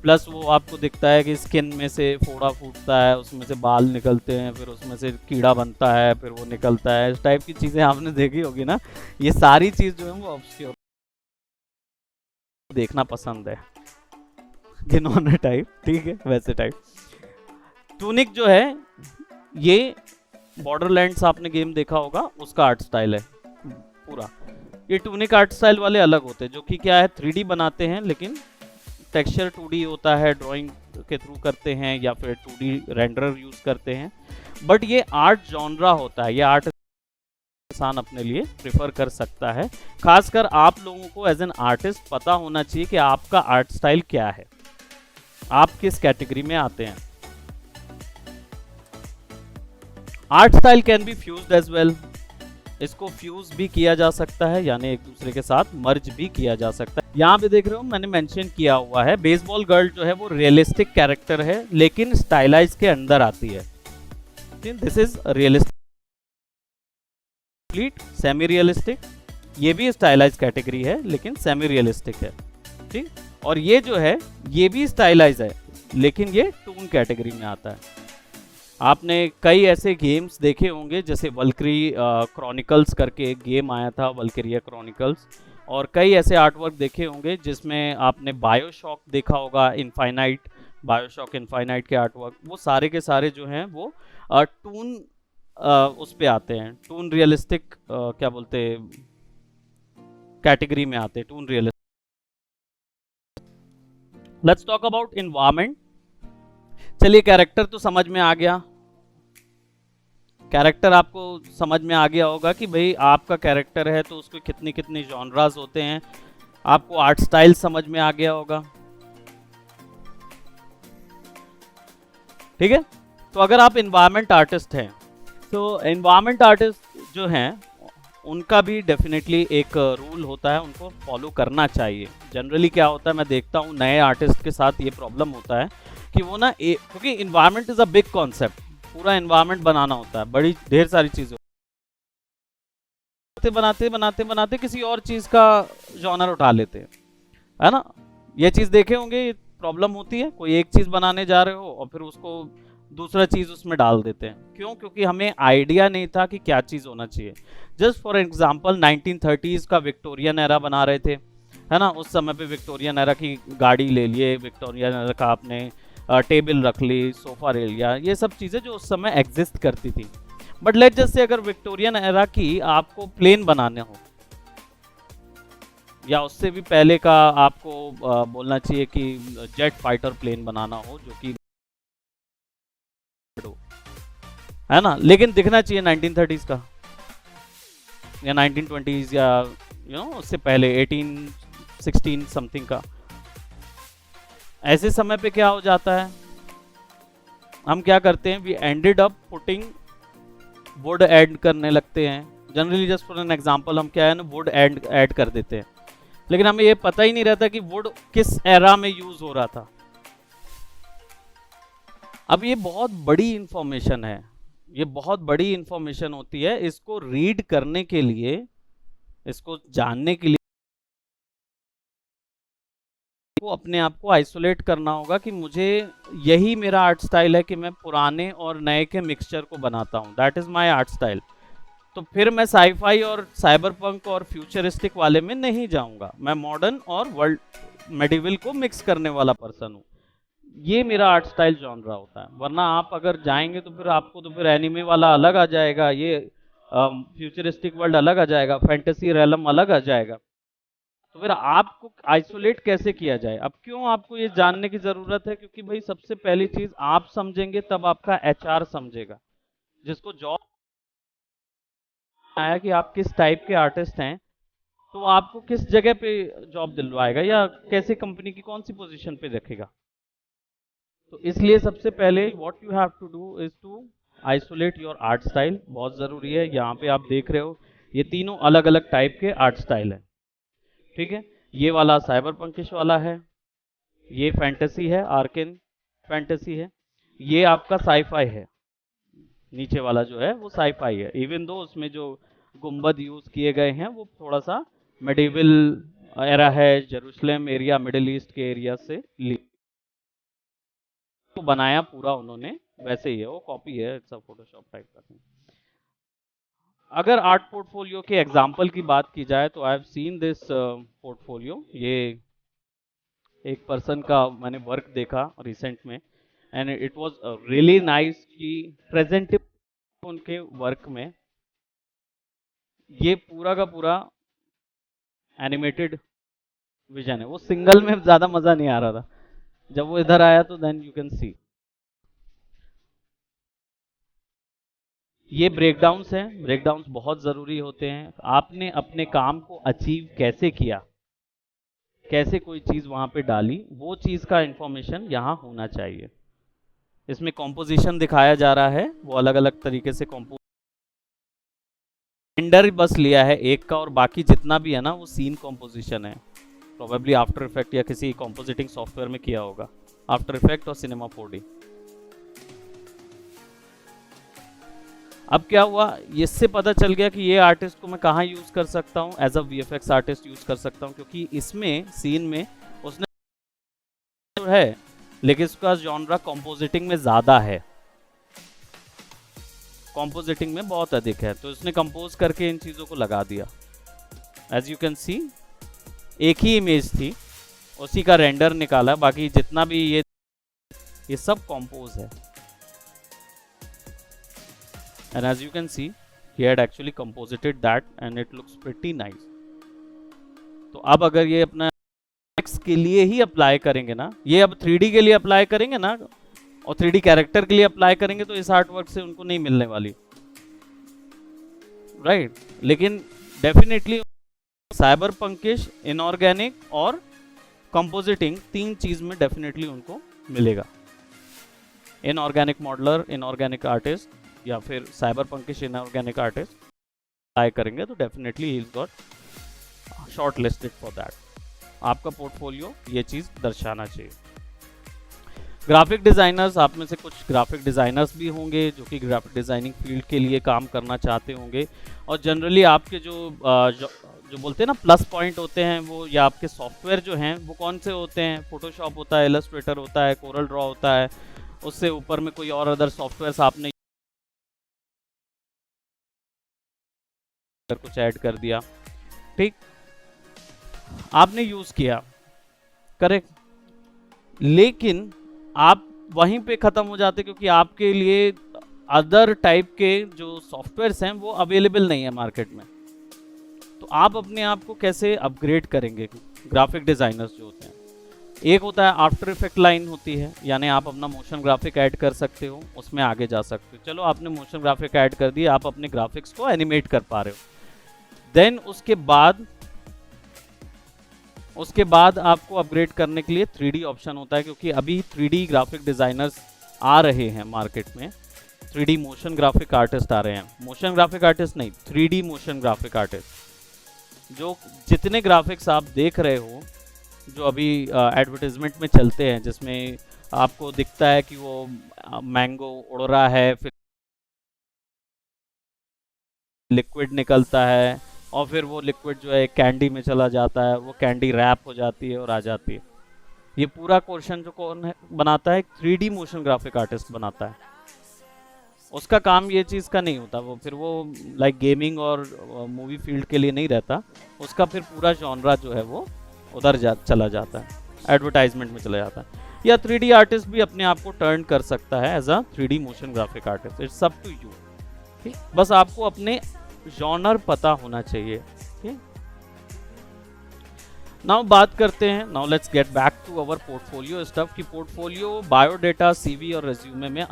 प्लस वो आपको दिखता है कि स्किन में से फोड़ा फूटता है, उसमें से बाल निकलते हैं, फिर उसमें से कीड़ा बनता है, फिर वो निकलता है, इस टाइप की चीज़ें आपने देखी होगी ना। ये सारी चीज़ जो है वो ऑब्सक्योर देखना पसंद है जिन्होंने टाइप, ठीक है, वैसे टाइप। टूनिक जो है ये बॉर्डरलैंड्स आपने गेम देखा होगा, उसका आर्ट स्टाइल है पूरा। ये टूनिक आर्ट स्टाइल वाले अलग होते हैं, जो कि क्या है 3D बनाते हैं, लेकिन टेक्सचर 2D होता है, ड्राइंग के थ्रू करते हैं या फिर 2D रेंडरर यूज करते हैं। बट ये आर्ट जॉनरा होता है, ये आर्ट इंसान अपने लिए प्रेफर कर सकता है। खासकर आप लोगों को एज एन आर्टिस्ट पता होना चाहिए कि आपका आर्ट स्टाइल क्या है, आप किस कैटेगरी में आते हैं। Art style can be fused as well, इसको फ्यूज भी किया जा सकता है, यानी एक दूसरे के साथ मर्ज भी किया जा सकता है। यहाँ पे देख रहे हो मैंने मेंशन किया हुआ है, बेसबॉल गर्ल जो है वो रियलिस्टिक कैरेक्टर है, लेकिन स्टाइलाइज के अंदर आती है। This is realistic, semi realistic, ये भी स्टाइलाइज कैटेगरी है लेकिन सेमी रियलिस्टिक है, ठीक। और ये जो है ये भी स्टाइलाइज है, लेकिन ये टून कैटेगरी में आता है। आपने कई ऐसे गेम्स देखे होंगे, जैसे वल्क्री क्रॉनिकल्स करके एक गेम आया था, वल्केरिया क्रॉनिकल्स, और कई ऐसे आर्टवर्क देखे होंगे जिसमें आपने बायोशॉक देखा होगा, इनफाइनाइट, बायोशॉक इनफाइनाइट के आर्टवर्क, वो सारे के सारे जो हैं वो टून उस पे आते हैं, टून रियलिस्टिक क्या बोलते हैं, कैटेगरी में आते हैं, toon realistic. Let's talk about environment. चलिए कैरेक्टर तो समझ में आ गया, कैरेक्टर आपको समझ में आ गया होगा कि भाई आपका कैरेक्टर है तो उसको कितनी कितनी जॉनरास होते हैं, आपको आर्ट स्टाइल समझ में आ गया होगा, ठीक है। तो अगर आप इन्वायरमेंट आर्टिस्ट हैं तो इन्वायरमेंट आर्टिस्ट जो हैं उनका भी डेफिनेटली एक रूल होता है, उनको फॉलो करना चाहिए। जनरली क्या होता है, मैं देखता हूँ नए आर्टिस्ट के साथ ये प्रॉब्लम होता है कि वो ना क्योंकि environment is a big concept, पूरा इन्वायरमेंट बनाना होता है, बड़ी ढेर सारी चीजें बनाते बनाते बनाते किसी और चीज का जॉनर उठा लेते हैं, है ना। ये चीज देखे होंगे, ये प्रॉब्लम होती है, कोई एक चीज बनाने जा रहे हो और फिर उसको दूसरा चीज उसमें डाल देते हैं। क्यों? क्योंकि हमें आइडिया नहीं था कि क्या चीज होना चाहिए। जस्ट फॉर एग्जांपल 1930s का विक्टोरियन एरा बना रहे थे, है ना। उस समय पे विक्टोरियन एरा की गाड़ी ले लिए, विक्टोरियन एरा का आपने टेबल रख ली, सोफा ले लिया, ये सब चीज़ें जो उस समय एग्जिस्ट करती थी। बट लेट जैसे अगर विक्टोरियन एरा की आपको प्लेन बनाने हो, या उससे भी पहले का आपको बोलना चाहिए कि जेट फाइटर प्लेन बनाना हो, जो कि है ना, लेकिन दिखना चाहिए 1930s का या 1920s या उससे पहले 1816 समथिंग का। ऐसे समय पे क्या हो जाता है, हम क्या करते हैं, we ended up putting would add करने लगते हैं। Generally just for an example हम क्या है ना, वुड ऐड कर देते हैं, लेकिन हमें ये पता ही नहीं रहता कि वुड किस एरा में यूज हो रहा था। अब ये बहुत बड़ी इंफॉर्मेशन है, ये बहुत बड़ी इंफॉर्मेशन होती है। इसको रीड करने के लिए, इसको जानने के लिए को अपने आप को आइसोलेट करना होगा कि मुझे यही मेरा आर्ट स्टाइल है कि मैं पुराने और नए के मिक्सचर को बनाता हूँ, that is my art style. तो फिर मैं साईफाई और साइबरपंक और फ्यूचरिस्टिक वाले में नहीं जाऊंगा, मैं मॉडर्न और वर्ल्ड मेडिवल को मिक्स करने वाला पर्सन हूँ। ये मेरा आर्ट स्टाइल जॉनरा होता है। वरना आप अगर जाएंगे तो फिर आपको तो फिर एनिमे वाला अलग आ जाएगा, ये फ्यूचरिस्टिक वर्ल्ड अलग आ जाएगा, फैंटेसी रेलम अलग आ जाएगा। तो फिर आपको आइसोलेट कैसे किया जाए? अब क्यों आपको ये जानने की जरूरत है? क्योंकि भाई सबसे पहली चीज आप समझेंगे तब आपका एचआर समझेगा, जिसको जॉब आया कि आप किस टाइप के आर्टिस्ट हैं, तो आपको किस जगह पे जॉब दिलवाएगा या कैसे कंपनी की कौन सी पोजीशन पे रखेगा। तो इसलिए सबसे पहले what you have to do is to isolate your art style. बहुत जरूरी है। यहाँ पे आप देख रहे हो ये तीनों अलग अलग टाइप के आर्ट स्टाइल है, ठीक है। ये वाला साइबर पंकिश वाला है, ये फैंटेसी है, आर्केन फैंटेसी है, ये आपका साईफाई है, नीचे वाला जो है वो साईफाई है। इवन दो उसमें जो गुंबद यूज किए गए हैं वो थोड़ा सा मेडिवल एरा है, जेरूशलेम एरिया, मिडिल ईस्ट के एरिया से तो बनाया पूरा उन्होंने वैसे ही है, वो कॉपी है, इट्स अ फोटोशॉप टाइप का थिंग। अगर आर्ट पोर्टफोलियो के एग्जाम्पल की बात की जाए तो I have seen this portfolio. ये एक पर्सन का मैंने वर्क देखा रिसेंट में and it was really nice कि प्रेजेंट उनके वर्क में ये पूरा का पूरा एनिमेटेड विजन है। वो सिंगल में ज्यादा मजा नहीं आ रहा था, जब वो इधर आया तो देन यू कैन सी ये ब्रेकडाउन्स हैं। ब्रेकडाउन्स बहुत ज़रूरी होते हैं। आपने अपने काम को अचीव कैसे किया, कैसे कोई चीज़ वहाँ पे डाली, वो चीज़ का इंफॉर्मेशन यहाँ होना चाहिए। इसमें कॉम्पोजिशन दिखाया जा रहा है, वो अलग अलग तरीके से रेंडर बस लिया है एक का, और बाकी जितना भी है ना वो सीन कॉम्पोजिशन है। प्रोबेबली आफ्टर इफेक्ट या किसी कॉम्पोजिटिंग सॉफ्टवेयर में किया होगा, आफ्टर इफेक्ट और सिनेमा 4D। अब क्या हुआ, इससे पता चल गया कि ये आर्टिस्ट को मैं कहाँ यूज़ कर सकता हूँ, as a VFX artist use कर सकता हूँ, क्योंकि इसमें सीन में उसने है लेकिन इसका जॉनरा कंपोजिटिंग में ज़्यादा है, कंपोजिटिंग में बहुत अधिक है, तो इसने कंपोज करके इन चीज़ों को लगा दिया। एज यू कैन सी एक ही इमेज थी, उसी का रेंडर निकाला, बाकी जितना भी ये सब कंपोज है। and as you can see he had actually composited that and it looks pretty nice. तो अब अगर ये अपना X के लिए ही अप्लाई करेंगे ना, ये अब 3D के लिए अप्लाई करेंगे ना और 3D कैरेक्टर के लिए अप्लाई करेंगे तो इस आर्ट वर्क से उनको नहीं मिलने वाली, राइट लेकिन डेफिनेटली साइबर पंकिश, इनऑर्गेनिक और कंपोजिटिंग तीन चीज में डेफिनेटली उनको मिलेगा। इनऑर्गेनिक मॉडलर, इनऑर्गेनिक आर्टिस्ट या फिर साइबर पंकिश इनऑर्गेनिक आर्टिस्ट अप्लाई करेंगे तो definitely he is got short listed for that. आपका पोर्टफोलियो ये चीज दर्शाना चाहिए। ग्राफिक डिजाइनर्स, आप में से कुछ ग्राफिक डिजाइनर्स भी होंगे जो कि ग्राफिक डिजाइनिंग फील्ड के लिए काम करना चाहते होंगे और जनरली आपके जो बोलते हैं ना प्लस पॉइंट होते हैं वो, या आपके सॉफ्टवेयर जो हैं वो कौन से होते हैं, फोटोशॉप होता है, इलस्ट्रेटर होता है, कोरल ड्रॉ होता है, उससे ऊपर में कोई और अदर सॉफ्टवेयर आपने कुछ ऐड कर दिया, ठीक, आपने यूज किया, करेक्ट, लेकिन आप वहीं पे खत्म हो जाते क्योंकि आपके लिए अदर टाइप के जो सॉफ्टवेयर्स हैं वो अवेलेबल नहीं है मार्केट में। तो आप अपने आप को कैसे अपग्रेड करेंगे? ग्राफिक डिजाइनर्स जो होते हैं, एक होता है आफ्टर इफेक्ट लाइन होती है, यानी आप अपना मोशन ग्राफिक ऐड कर सकते हो, उसमें आगे जा सकते हो। चलो आपने मोशन ग्राफिक ऐड कर दिया, आप अपने ग्राफिक्स को एनिमेट कर पा रहे हो। देन उसके बाद आपको अपग्रेड करने के लिए 3D ऑप्शन होता है, क्योंकि अभी 3D ग्राफिक डिजाइनर्स आ रहे हैं मार्केट में, 3D मोशन ग्राफिक आर्टिस्ट आ रहे हैं, मोशन ग्राफिक आर्टिस्ट नहीं, 3D मोशन ग्राफिक आर्टिस्ट। जो जितने ग्राफिक्स आप देख रहे हो जो अभी एडवर्टाइजमेंट में चलते हैं, जिसमें आपको दिखता है कि वो मैंगो उड़ रहा है, फिर लिक्विड निकलता है और फिर वो लिक्विड जो है कैंडी में चला जाता है, वो कैंडी रैप हो जाती है और आ जाती है। ये पूरा पोर्शन जो कौन है बनाता है? 3D मोशन ग्राफिक आर्टिस्ट बनाता है। उसका काम ये चीज़ का नहीं होता, वो फिर वो लाइक गेमिंग और मूवी फील्ड के लिए नहीं रहता, उसका फिर पूरा जॉनरा जो है वो उधर चला जाता है, एडवर्टाइजमेंट में चला जाता है। या 3D आर्टिस्ट भी अपने आप को टर्न कर सकता है as a 3D motion graphic artist, it's up to you. ठीक, बस आपको अपने जॉनर पता होना चाहिए। ठीक, नाउ बात करते हैं, now let's get back to our portfolio stuff कि पोर्टफोलियो, बायोडेटा, सीवी और रेज्यूमे में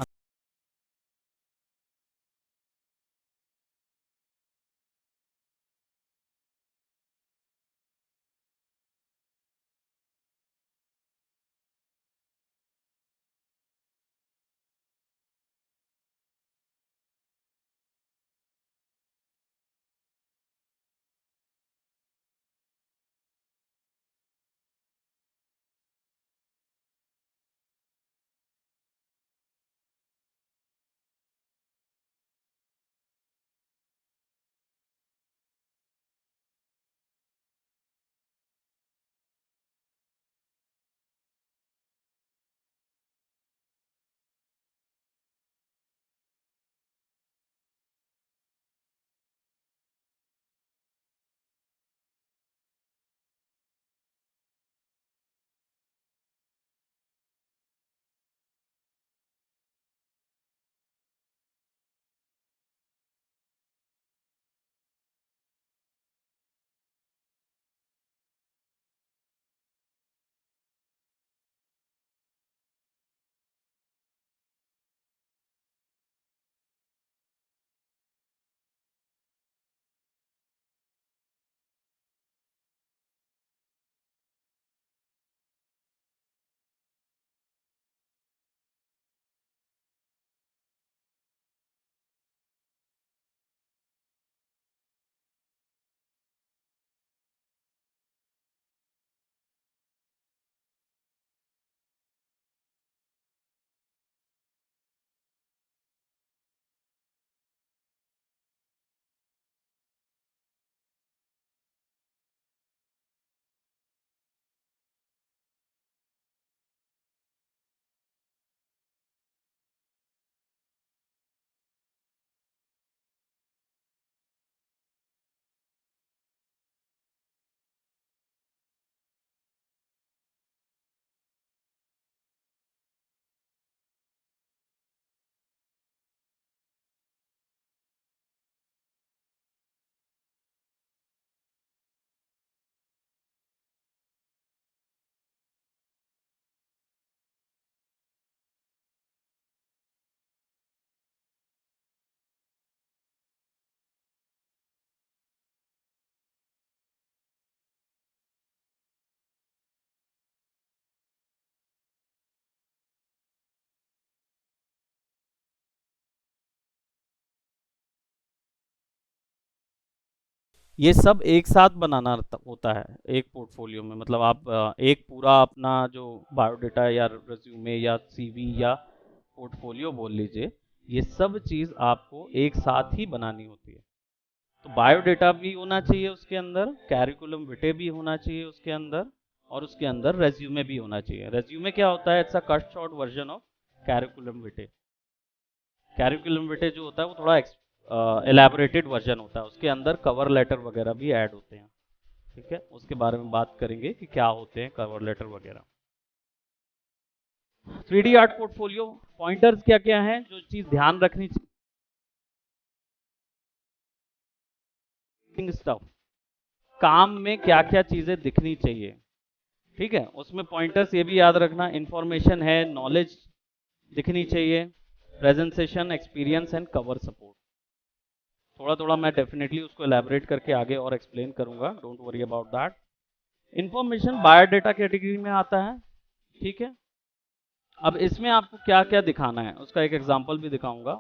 ये सब एक साथ बनाना होता है एक पोर्टफोलियो में। मतलब आप एक पूरा अपना जो बायोडाटा या रिज्यूमे या सीवी या पोर्टफोलियो बोल लीजिए, ये सब चीज़ आपको एक साथ ही बनानी होती है। तो बायोडाटा भी होना चाहिए उसके अंदर, कैरिकुलम विटे भी होना चाहिए उसके अंदर, और उसके अंदर रेज्यूमे भी होना चाहिए। रेज्यूमे क्या होता है? It's a cut short version of curriculum vitae. Curriculum vitae जो होता है वो थोड़ा एलैबोरेटेड वर्जन होता है, उसके अंदर कवर लेटर वगैरह भी ऐड होते हैं। ठीक है, उसके बारे में बात करेंगे कि क्या होते हैं कवर लेटर वगैरह। 3D आर्ट पोर्टफोलियो पॉइंटर्स क्या क्या हैं जो चीज ध्यान रखनी चाहिए? स्टफ, काम में क्या क्या चीजें दिखनी चाहिए, ठीक है, उसमें पॉइंटर्स ये भी याद रखना, इंफॉर्मेशन है, नॉलेज दिखनी चाहिए, presentation, experience and cover support. थोड़ा थोड़ा मैं डेफिनेटली उसको एलैबोरेट करके आगे और एक्सप्लेन करूंगा, don't worry about that. Information biodata category में आता है, ठीक है। अब इसमें आपको क्या क्या दिखाना है उसका एक एग्जांपल भी दिखाऊंगा।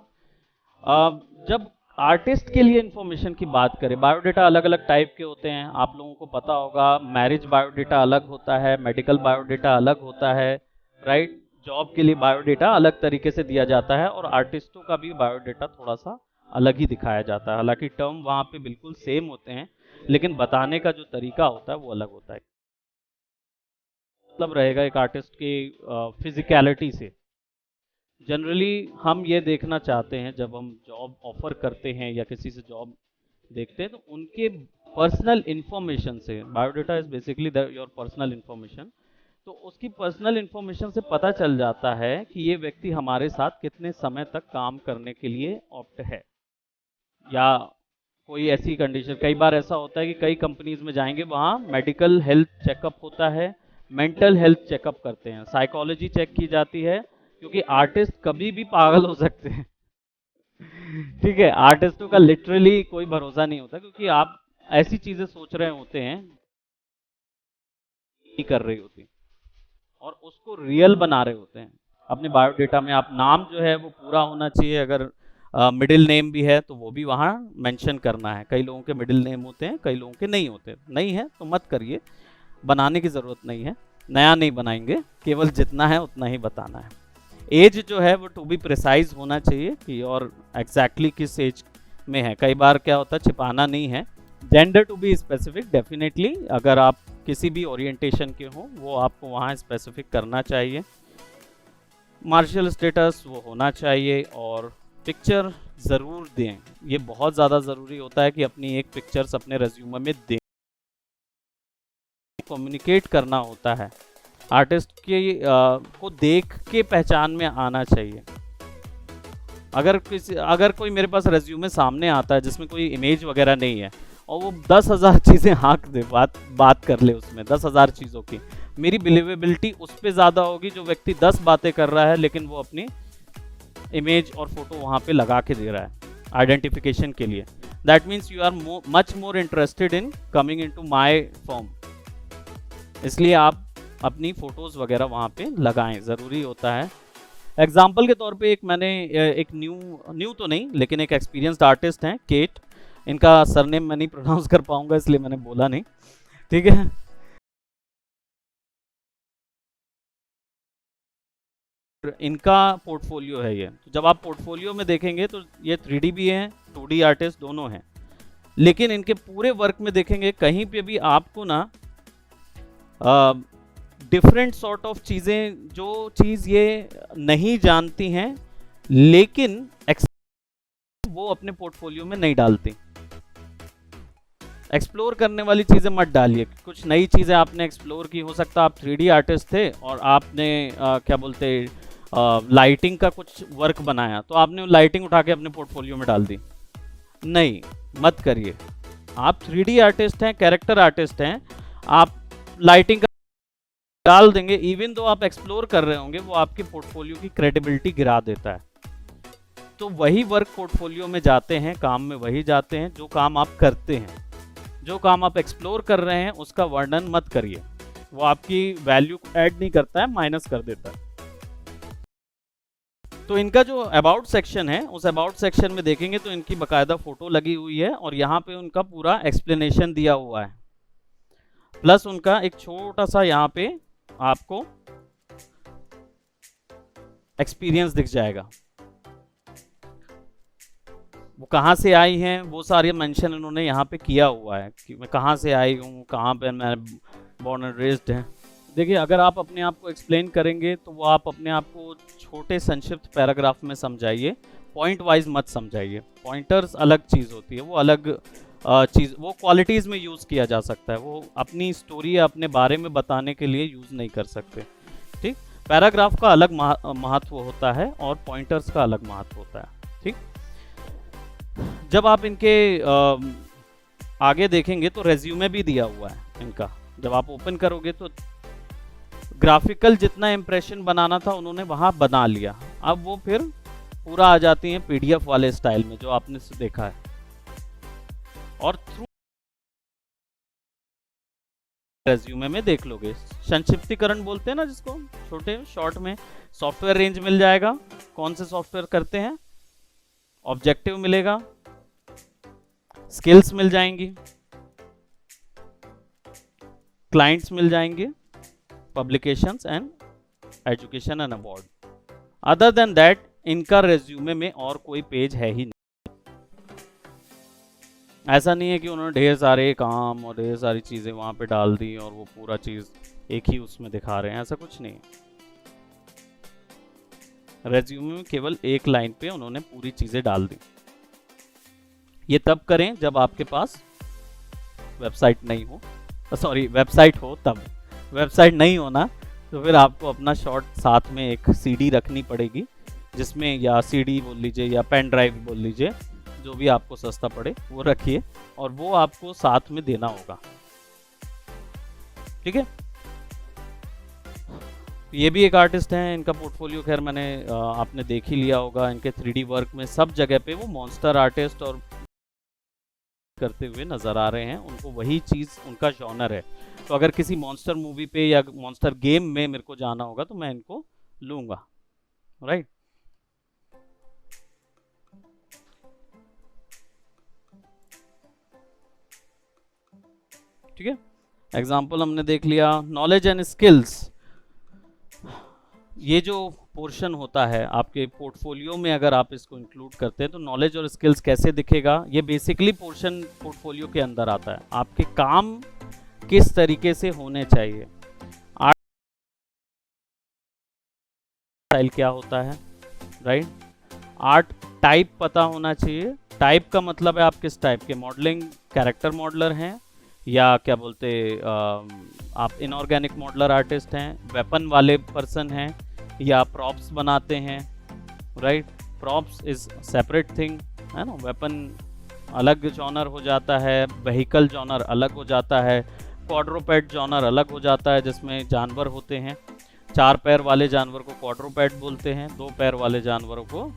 जब आर्टिस्ट के लिए इंफॉर्मेशन की बात करें, बायोडाटा अलग अलग टाइप के होते हैं, आप लोगों को पता होगा। मैरिज बायोडाटा अलग होता है, मेडिकल बायोडाटा अलग होता है, राइट। जॉब के लिए बायोडाटा अलग तरीके से दिया जाता है, और आर्टिस्टों का भी बायोडाटा थोड़ा सा अलग ही दिखाया जाता है। हालांकि टर्म वहाँ पे बिल्कुल सेम होते हैं, लेकिन बताने का जो तरीका होता है वो अलग होता है। मतलब रहेगा एक आर्टिस्ट की फिजिकलिटी से। जनरली हम ये देखना चाहते हैं जब हम जॉब ऑफर करते हैं या किसी से जॉब देखते हैं, तो उनके पर्सनल इंफॉर्मेशन से, biodata is basically your personal information, तो उसकी पर्सनल इंफॉर्मेशन से पता चल जाता है कि ये व्यक्ति हमारे साथ कितने समय तक काम करने के लिए ऑप्ट है। या कोई ऐसी कंडीशन, कई बार ऐसा होता है कि कई कंपनीज में जाएंगे, वहाँ मेडिकल हेल्थ चेकअप होता है, मेंटल हेल्थ चेकअप करते हैं, साइकोलॉजी चेक की जाती है, क्योंकि आर्टिस्ट कभी भी पागल हो सकते हैं। ठीक है, आर्टिस्टों का लिटरली कोई भरोसा नहीं होता, क्योंकि आप ऐसी चीजें सोच रहे होते हैं, नहीं कर रही होती, और उसको रियल बना रहे होते हैं। अपने बायोडेटा में आप नाम जो है वो पूरा होना चाहिए, अगर मिडिल नेम भी है तो वो भी वहाँ मेंशन करना है। कई लोगों के मिडिल नेम होते हैं, कई लोगों के नहीं होते। नहीं है तो मत करिए, बनाने की ज़रूरत नहीं है, नया नहीं बनाएंगे, केवल जितना है उतना ही बताना है। एज जो है वो टू बी प्रिसाइज होना चाहिए कि और एग्जैक्टली किस एज में है। कई बार क्या होता है, छिपाना नहीं है। Gender to be specific definitely, अगर आप किसी भी ओरिएंटेशन के हो वो आपको वहाँ स्पेसिफिक करना चाहिए। मार्शल स्टेटस वो होना चाहिए, और पिक्चर ज़रूर दें। ये बहुत ज़्यादा ज़रूरी होता है कि अपनी एक पिक्चर्स अपने रेज्यूमे में दें। कम्युनिकेट करना होता है, आर्टिस्ट के को देख के पहचान में आना चाहिए। अगर कोई मेरे पास रेज्यूमे सामने आता है जिसमें कोई इमेज वगैरह नहीं है, और वो 10,000 चीज़ें हाँक दे, बात कर ले उसमें 10,000 चीज़ों की, मेरी बिलीवेबिलिटी उस पर ज़्यादा होगी जो व्यक्ति 10 बातें कर रहा है लेकिन वो अपनी इमेज और फोटो वहाँ पे लगा के दे रहा है आइडेंटिफिकेशन के लिए। That means you are much more interested in coming into my form, इसलिए आप अपनी फोटोज़ वगैरह वहाँ पे लगाएं, ज़रूरी होता है। एग्जाम्पल के तौर पे मैंने एक न्यू तो नहीं लेकिन एक एक्सपीरियंस्ड आर्टिस्ट हैं, केट, इनका सरनेम मैं नहीं प्रोनाउंस कर पाऊंगा इसलिए मैंने बोला नहीं, ठीक है। इनका पोर्टफोलियो है ये। तो जब आप पोर्टफोलियो में देखेंगे तो ये 3D भी हैं, 2D आर्टिस्ट दोनों हैं, लेकिन इनके पूरे वर्क में देखेंगे कहीं पे भी आपको ना डिफरेंट सॉर्ट ऑफ चीज़ें, जो चीज़ ये नहीं जानती हैं लेकिन वो अपने पोर्टफोलियो में नहीं डालती। एक्सप्लोर करने वाली चीज़ें मत डालिए। कुछ नई चीज़ें आपने एक्सप्लोर की, हो सकता है आप 3D आर्टिस्ट थे और आपने क्या बोलते लाइटिंग का कुछ वर्क बनाया, तो आपने लाइटिंग उठा के अपने पोर्टफोलियो में डाल दी। नहीं, मत करिए। आप 3D आर्टिस्ट हैं, कैरेक्टर आर्टिस्ट हैं, आप लाइटिंग का डाल देंगे, इवन दो आप एक्सप्लोर कर रहे होंगे, वो आपके पोर्टफोलियो की क्रेडिबिलिटी गिरा देता है। तो वही वर्क पोर्टफोलियो में जाते हैं, काम में वही जाते हैं जो काम आप करते हैं। जो काम आप एक्सप्लोर कर रहे हैं उसका वर्णन मत करिए, वो आपकी वैल्यू ऐड नहीं करता है, माइनस कर देता है। तो इनका जो अबाउट सेक्शन है, उस अबाउट सेक्शन में देखेंगे तो इनकी बकायदा फोटो लगी हुई है और यहाँ पे उनका पूरा एक्सप्लेनेशन दिया हुआ है, प्लस उनका एक छोटा सा यहाँ पे आपको एक्सपीरियंस दिख जाएगा, वो कहाँ से आई हैं वो सारे मेंशन इन्होंने यहाँ पे किया हुआ है कि मैं कहाँ से आई हूँ, कहाँ पे मैं बॉर्न एंड रेज्ड है। देखिए अगर आप अपने आप को एक्सप्लेन करेंगे तो वो आप अपने आप को छोटे संक्षिप्त पैराग्राफ में समझाइए, पॉइंट वाइज मत समझाइए। पॉइंटर्स अलग चीज़ होती है, वो अलग चीज़, वो क्वालिटीज़ में यूज़ किया जा सकता है, वो अपनी स्टोरी या अपने बारे में बताने के लिए यूज़ नहीं कर सकते। ठीक, पैराग्राफ का अलग महत्व होता है और पॉइंटर्स का अलग महत्व होता है। ठीक, जब आप इनके आगे देखेंगे तो रेज्यूमे भी दिया हुआ है इनका, जब आप ओपन करोगे तो ग्राफिकल जितना इंप्रेशन बनाना था उन्होंने वहां बना लिया, अब वो फिर पूरा आ जाती हैं पीडीएफ वाले स्टाइल में जो आपने देखा है। और थ्रू रेज्यूमे में देख लोगे, संक्षिप्तीकरण बोलते हैं ना जिसको, छोटे शॉर्ट में सॉफ्टवेयर रेंज मिल जाएगा, कौन से सॉफ्टवेयर करते हैं, ऑब्जेक्टिव मिलेगा, स्किल्स मिल जाएंगी, क्लाइंट्स मिल जाएंगे, publications and education and award. Other than that इनका रेज्यूमे में और कोई पेज है ही नहीं। ऐसा नहीं है कि उन्होंने ढेर सारे काम और ढेर सारी चीजें वहां पे डाल दी और वो पूरा चीज एक ही उसमें दिखा रहे हैं, ऐसा कुछ नहीं है। रेज्यूमे में केवल एक लाइन पे उन्होंने पूरी चीजें डाल दी। ये तब करें जब आपके पास वेबसाइट नहीं हो, सॉरी वेबसाइट हो तब, वेबसाइट नहीं होना तो फिर आपको अपना शॉर्ट साथ में एक सीडी रखनी पड़ेगी, जिसमें या सीडी बोल लीजिए या पेन ड्राइव बोल लीजिए, जो भी आपको सस्ता पड़े वो रखिए और वो आपको साथ में देना होगा। ठीक है, ये भी एक आर्टिस्ट हैं, इनका पोर्टफोलियो खैर मैंने आपने देख ही लिया होगा। इनके 3D वर्क में सब जगह पे वो मॉन्स्टर आर्टिस्ट और करते हुए नजर आ रहे हैं, उनको वही चीज उनका जॉनर है। तो अगर किसी मॉन्स्टर मूवी पे या मॉन्स्टर गेम में मेरे को जाना होगा तो मैं इनको लूंगा, राइट। ठीक है, एग्जाम्पल हमने देख लिया। नॉलेज एंड स्किल्स, ये जो पोर्शन होता है आपके पोर्टफोलियो में, अगर आप इसको इंक्लूड करते हैं तो नॉलेज और स्किल्स कैसे दिखेगा, ये बेसिकली पोर्शन पोर्टफोलियो के अंदर आता है। आपके काम किस तरीके से होने चाहिए, आर्ट स्टाइल क्या होता है, राइट। आर्ट टाइप पता होना चाहिए, टाइप का मतलब है आप किस टाइप के, मॉडलिंग कैरेक्टर मॉडलर हैं या क्या बोलते आप इनऑर्गेनिक मॉडलर आर्टिस्ट हैं, वेपन वाले पर्सन हैं या प्रॉप्स बनाते हैं, right. Props is separate thing है ना, वेपन अलग जॉनर हो जाता है, व्हीकल जॉनर अलग हो जाता है, क्वाड्रोपेड जॉनर अलग हो जाता है जिसमें जानवर होते हैं। 4 पैर वाले जानवर को क्वाड्रोपेड बोलते हैं, 2 पैर वाले जानवरों को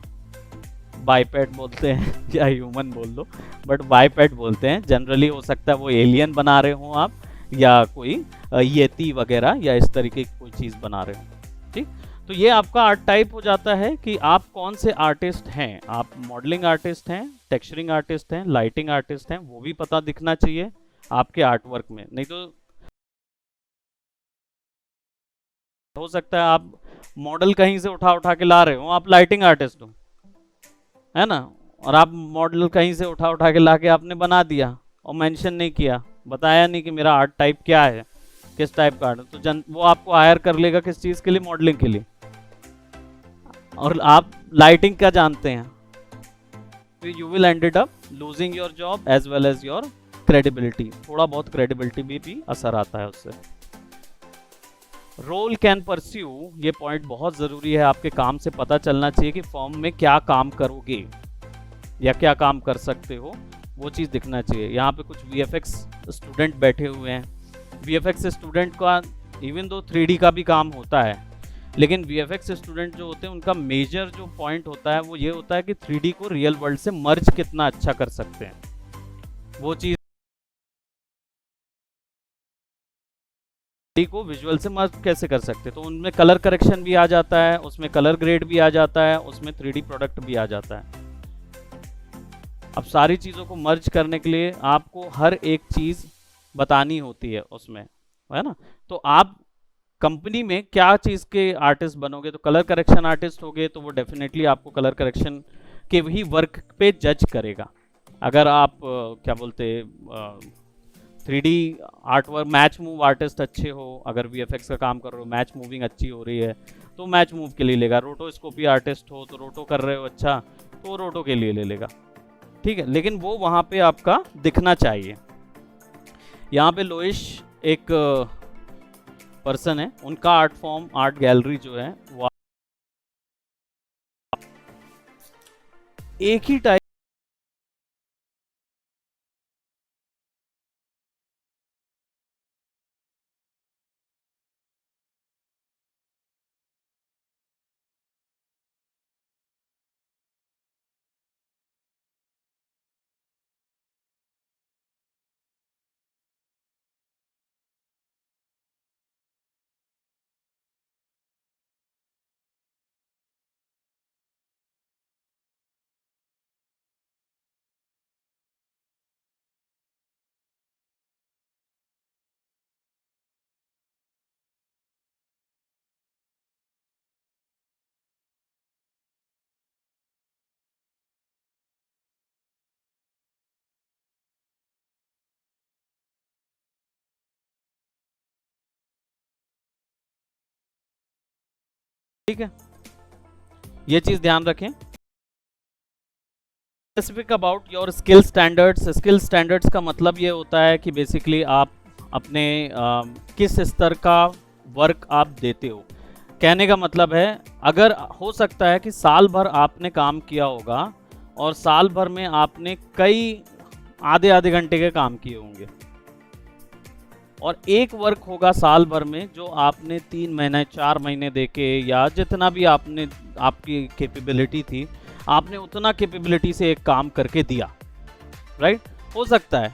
बाइपेड बोलते हैं या ह्यूमन बोल दो, बट बाइपेड बोलते हैं। जनरली हो सकता है वो एलियन बना रहे हो आप या कोई येती वगैरह या इस तरीके की कोई चीज़ बना रहे हो। ठीक, तो ये आपका आर्ट टाइप हो जाता है कि आप कौन से आर्टिस्ट हैं। आप मॉडलिंग आर्टिस्ट हैं, टेक्सचरिंग आर्टिस्ट हैं, लाइटिंग आर्टिस्ट हैं, वो भी पता दिखना चाहिए आपके आर्ट वर्क में। नहीं तो हो सकता है आप मॉडल कहीं से उठा के ला रहे हो, आप लाइटिंग आर्टिस्ट हो, है ना, और आप मॉडल कहीं से उठा के ला के आपने बना दिया और मेंशन नहीं किया, बताया नहीं कि मेरा आर्ट टाइप क्या है, किस टाइप का आर्ट, तो वो आपको हायर कर लेगा किस चीज़ के लिए, मॉडलिंग के लिए, और आप लाइटिंग क्या जानते हैं, तो you will ended up losing your job as well as your credibility. थोड़ा बहुत क्रेडिबिलिटी भी असर आता है उससे। रोल कैन परस्यू, ये पॉइंट बहुत ज़रूरी है, आपके काम से पता चलना चाहिए कि फॉर्म में क्या काम करोगे या क्या काम कर सकते हो, वो चीज़ दिखना चाहिए। यहाँ पे कुछ VFX स्टूडेंट बैठे हुए हैं। VFX स्टूडेंट का इवन दो 3D का भी काम होता है, लेकिन VFX स्टूडेंट जो होते हैं उनका मेजर जो पॉइंट होता है वो ये होता है कि 3D को रियल वर्ल्ड से मर्ज कितना अच्छा कर सकते हैं, वो चीज़ को विजुअल से मर्ज कैसे कर सकते हैं, तो उनमें कलर करेक्शन भी आ जाता है, उसमें कलर ग्रेड भी आ जाता है, उसमें 3D प्रोडक्ट भी आ जाता है। अब सारी चीज़ों को मर्ज करने के लिए आपको हर एक चीज़ बतानी होती है उसमें, है ना। तो आप कंपनी में क्या चीज़ के आर्टिस्ट बनोगे, तो कलर करेक्शन आर्टिस्ट होगे तो वो डेफिनेटली आपको कलर करेक्शन के वही वर्क पे जज करेगा। अगर आप क्या बोलते 3D art work match move artist अच्छे हो, अगर VFX का काम कर रहे हो, मैच मूविंग अच्छी हो रही है तो मैच मूव के लिए लेगा। रोटोस्कोपी आर्टिस्ट हो तो रोटो कर रहे हो अच्छा, तो रोटो के लिए ले लेगा, ठीक है। लेकिन वो वहाँ पे आपका दिखना चाहिए। यहाँ पे लोइश एक पर्सन है, उनका आर्ट फॉर्म, आर्ट गैलरी जो है वो एक ही टाइप ठीक है, ये चीज ध्यान रखें। Specific about your skill standards. Skill standards का मतलब ये होता है कि बेसिकली आप अपने किस स्तर का वर्क आप देते हो। कहने का मतलब है, अगर हो सकता है कि साल भर आपने काम किया होगा और साल भर में आपने कई आधे आधे घंटे के काम किए होंगे, और एक वर्क होगा साल भर में जो आपने 3 महीने 4 महीने देके या जितना भी आपने आपकी कैपेबिलिटी थी, आपने उतना कैपेबिलिटी से एक काम करके दिया, राइट। हो सकता है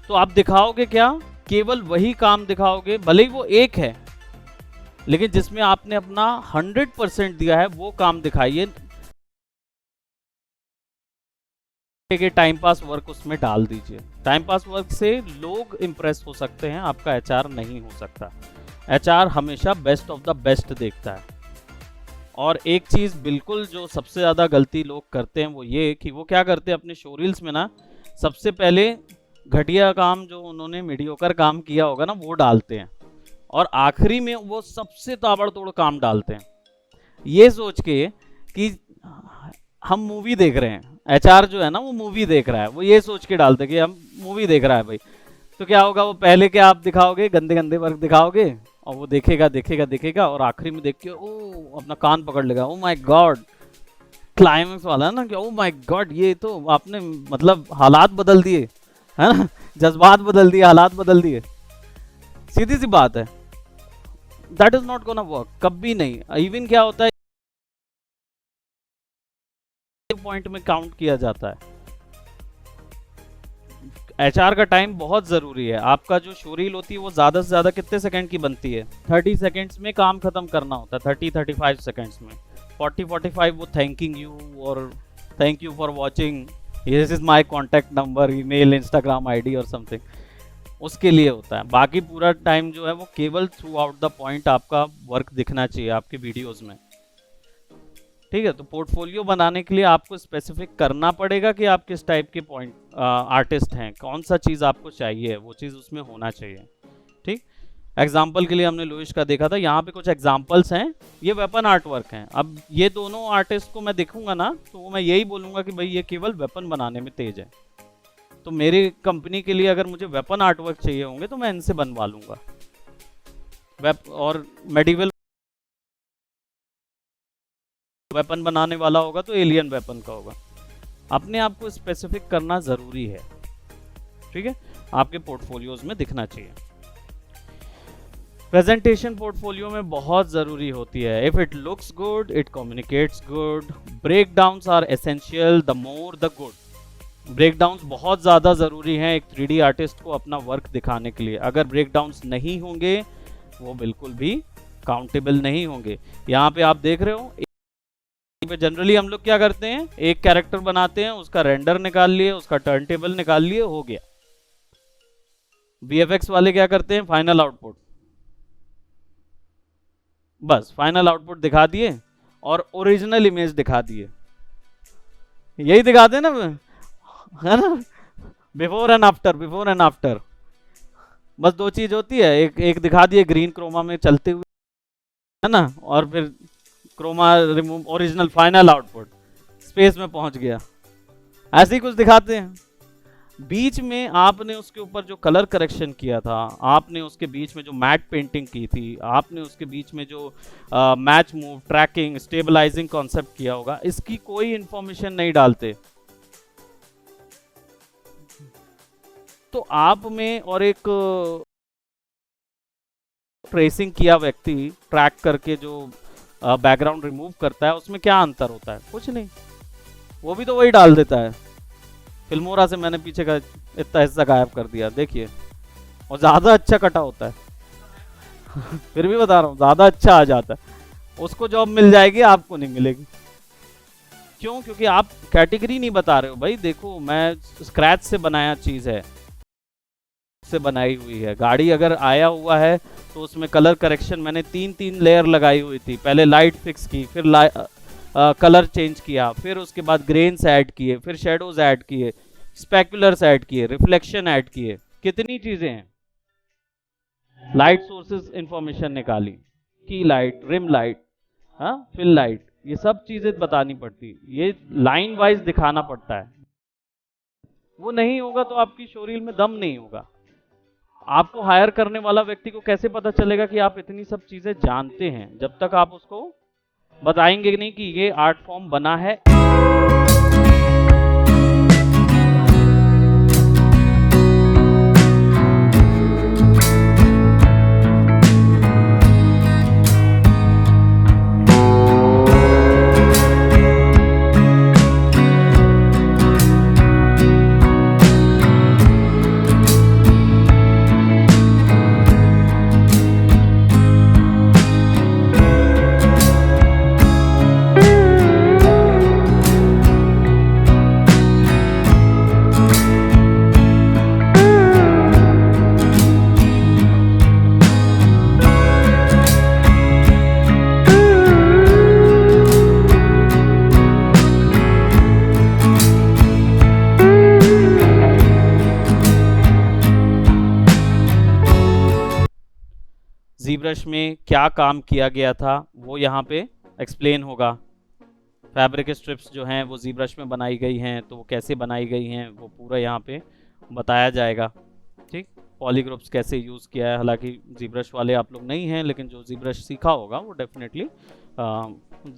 तो आप दिखाओगे क्या, केवल वही काम दिखाओगे, भले ही वो एक है लेकिन जिसमें आपने अपना 100% दिया है वो काम दिखाइए। टाइम पास वर्क उसमें डाल दीजिए। टाइम पास वर्क से लोग इंप्रेस हो सकते हैं, आपका एचआर नहीं हो सकता। एचआर हमेशा बेस्ट ऑफ द बेस्ट देखता है। और एक चीज़ बिल्कुल जो सबसे ज़्यादा गलती लोग करते हैं वो ये कि वो क्या करते हैं अपने शो रील्स में ना, सबसे पहले घटिया काम जो उन्होंने मीडियोकर काम किया होगा ना वो डालते हैं, और आखिरी में वो सबसे ताबड़तोड़ काम डालते हैं, ये सोच के कि हम मूवी देख रहे हैं। एचआर जो है ना वो मूवी देख रहा है, वो ये सोच के डालते हैं कि हम मूवी देख रहा है भाई। तो क्या होगा, वो पहले क्या आप दिखाओगे, गंदे गंदे वर्क दिखाओगे, और वो देखेगा देखेगा देखेगा और आखिरी में देख के ओ अपना कान पकड़ लेगा, ओ माय गॉड। क्लाइमेक्स वाला ना कि ओ माय गॉड, ये तो आपने मतलब हालात बदल दिए, है ना, जज्बात बदल दिए, हालात बदल दिए। सीधी सी बात है, that is not gonna work, कभी नहीं। इवन क्या होता है, पॉइंट में काउंट किया जाता है। एचआर का टाइम बहुत जरूरी है। आपका जो शो रील होती है वो ज्यादा से ज्यादा कितने सेकंड की बनती है, 30 सेकंड्स में काम खत्म करना होता है, 30-35 सेकंड्स में। 40-45 वो थैंकिंग यू और thank you for watching, this is my contact number, email, Instagram ID और समथिंग, उसके लिए होता है। बाकी पूरा टाइम जो है वो केवल थ्रू आउट द पॉइंट आपका वर्क दिखना चाहिए आपके वीडियोस में, ठीक है। तो पोर्टफोलियो बनाने के लिए आपको स्पेसिफिक करना पड़ेगा कि आप किस टाइप के पॉइंट आर्टिस्ट हैं, कौन सा चीज़ आपको चाहिए, वो चीज़ उसमें होना चाहिए, ठीक। एग्जाम्पल के लिए हमने लुइस का देखा था, यहाँ पे कुछ एग्जाम्पल्स हैं, ये वेपन आर्ट वर्क हैं। अब ये दोनों आर्टिस्ट को मैं देखूंगा ना तो मैं यही बोलूँगा कि भाई ये केवल वेपन बनाने में तेज है, तो मेरी कंपनी के लिए अगर मुझे वेपन आर्ट वर्क चाहिए होंगे तो मैं इनसे बनवा लूँगा। और मेडिवल वेपन बनाने वाला होगा तो एलियन वेपन का होगा। अपने आप को स्पेसिफिक करना ज़रूरी है, ठीक है, आपके पोर्टफोलियोज में दिखना चाहिए। प्रेजेंटेशन पोर्टफोलियो में बहुत ज़रूरी होती है। If it looks good it communicates good, breakdowns are essential, the more the good. Breakdowns बहुत ज़्यादा ज़रूरी हैं एक 3D आर्टिस्ट को अपना वर्क दिखाने के लिए। अगर ब्रेक डाउन्स नहीं होंगे वो बिल्कुल भी काउंटेबल नहीं होंगे। यहाँ पे आप देख रहे हो, पे जनरली हम लोग क्या करते हैं, एक कैरेक्टर बनाते हैं, उसका रेंडर निकाल लिए, उसका टर्न टेबल निकाल लिए, हो गया। VFX वाले क्या करते हैं, फाइनल आउटपुट, बस फाइनल आउटपुट दिखा दिए और ओरिजिनल इमेज दिखा दिए, यही दिखाते हैं ना, है ना, before and after, before and after. बस दो चीज होती है, एक दिखा दिए ग्रीन क्रोमा में चलते हुए, है ना, और फिर chroma remove, original final output space में पहुंच गया, ऐसे ही कुछ दिखाते हैं। बीच में आपने उसके ऊपर जो कलर करेक्शन किया था, आपने उसके बीच में जो मैट पेंटिंग की थी, आपने उसके बीच में जो match move, tracking, stabilising concept किया होगा, इसकी कोई इंफॉर्मेशन नहीं डालते। तो आप में और एक ट्रेसिंग किया व्यक्ति ट्रैक करके जो बैकग्राउंड रिमूव करता है, उसमें क्या अंतर होता है, कुछ नहीं, वो भी तो वही डाल देता है। फिल्मोरा से मैंने पीछे का इतना हिस्सा गायब कर दिया, देखिए, और ज्यादा अच्छा कटा होता है फिर भी बता रहा हूँ, ज्यादा अच्छा आ जाता है। उसको जॉब मिल जाएगी, आपको नहीं मिलेगी। क्यों? क्योंकि आप कैटेगरी नहीं बता रहे हो भाई। देखो, मैं स्क्रैच से बनाया चीज है, से बनाई हुई है। गाड़ी अगर आया हुआ है तो उसमें कलर करेक्शन मैंने तीन लेयर लगाई हुई थी। पहले लाइट फिक्स की, फिर कलर चेंज किया, फिर उसके बाद ग्रेन्स ऐड किए, फिर शेडोज ऐड किए, स्पेकुलर्स ऐड किए, रिफ्लेक्शन ऐड किए, कितनी चीजें हैं। लाइट सोर्सेज इंफॉर्मेशन निकाली, की लाइट, रिम लाइट, हाँ, फिल लाइट, ये सब चीजें बतानी पड़ती, ये लाइन वाइज दिखाना पड़ता है। वो नहीं होगा तो आपकी शोरील में दम नहीं होगा। आपको हायर करने वाला व्यक्ति को कैसे पता चलेगा कि आप इतनी सब चीजें जानते हैं, जब तक आप उसको बताएंगे नहीं कि ये आर्ट फॉर्म बना है। ZBrush में क्या काम किया गया था वो यहाँ पे एक्सप्लेन होगा। फैब्रिक स्ट्रिप्स जो हैं वो ZBrush में बनाई गई हैं, तो वो कैसे बनाई गई हैं वो पूरा यहाँ पे बताया जाएगा। ठीक, पॉलीग्रुप्स कैसे यूज़ किया है। हालांकि ZBrush वाले आप लोग नहीं हैं, लेकिन जो ZBrush सीखा होगा वो डेफिनेटली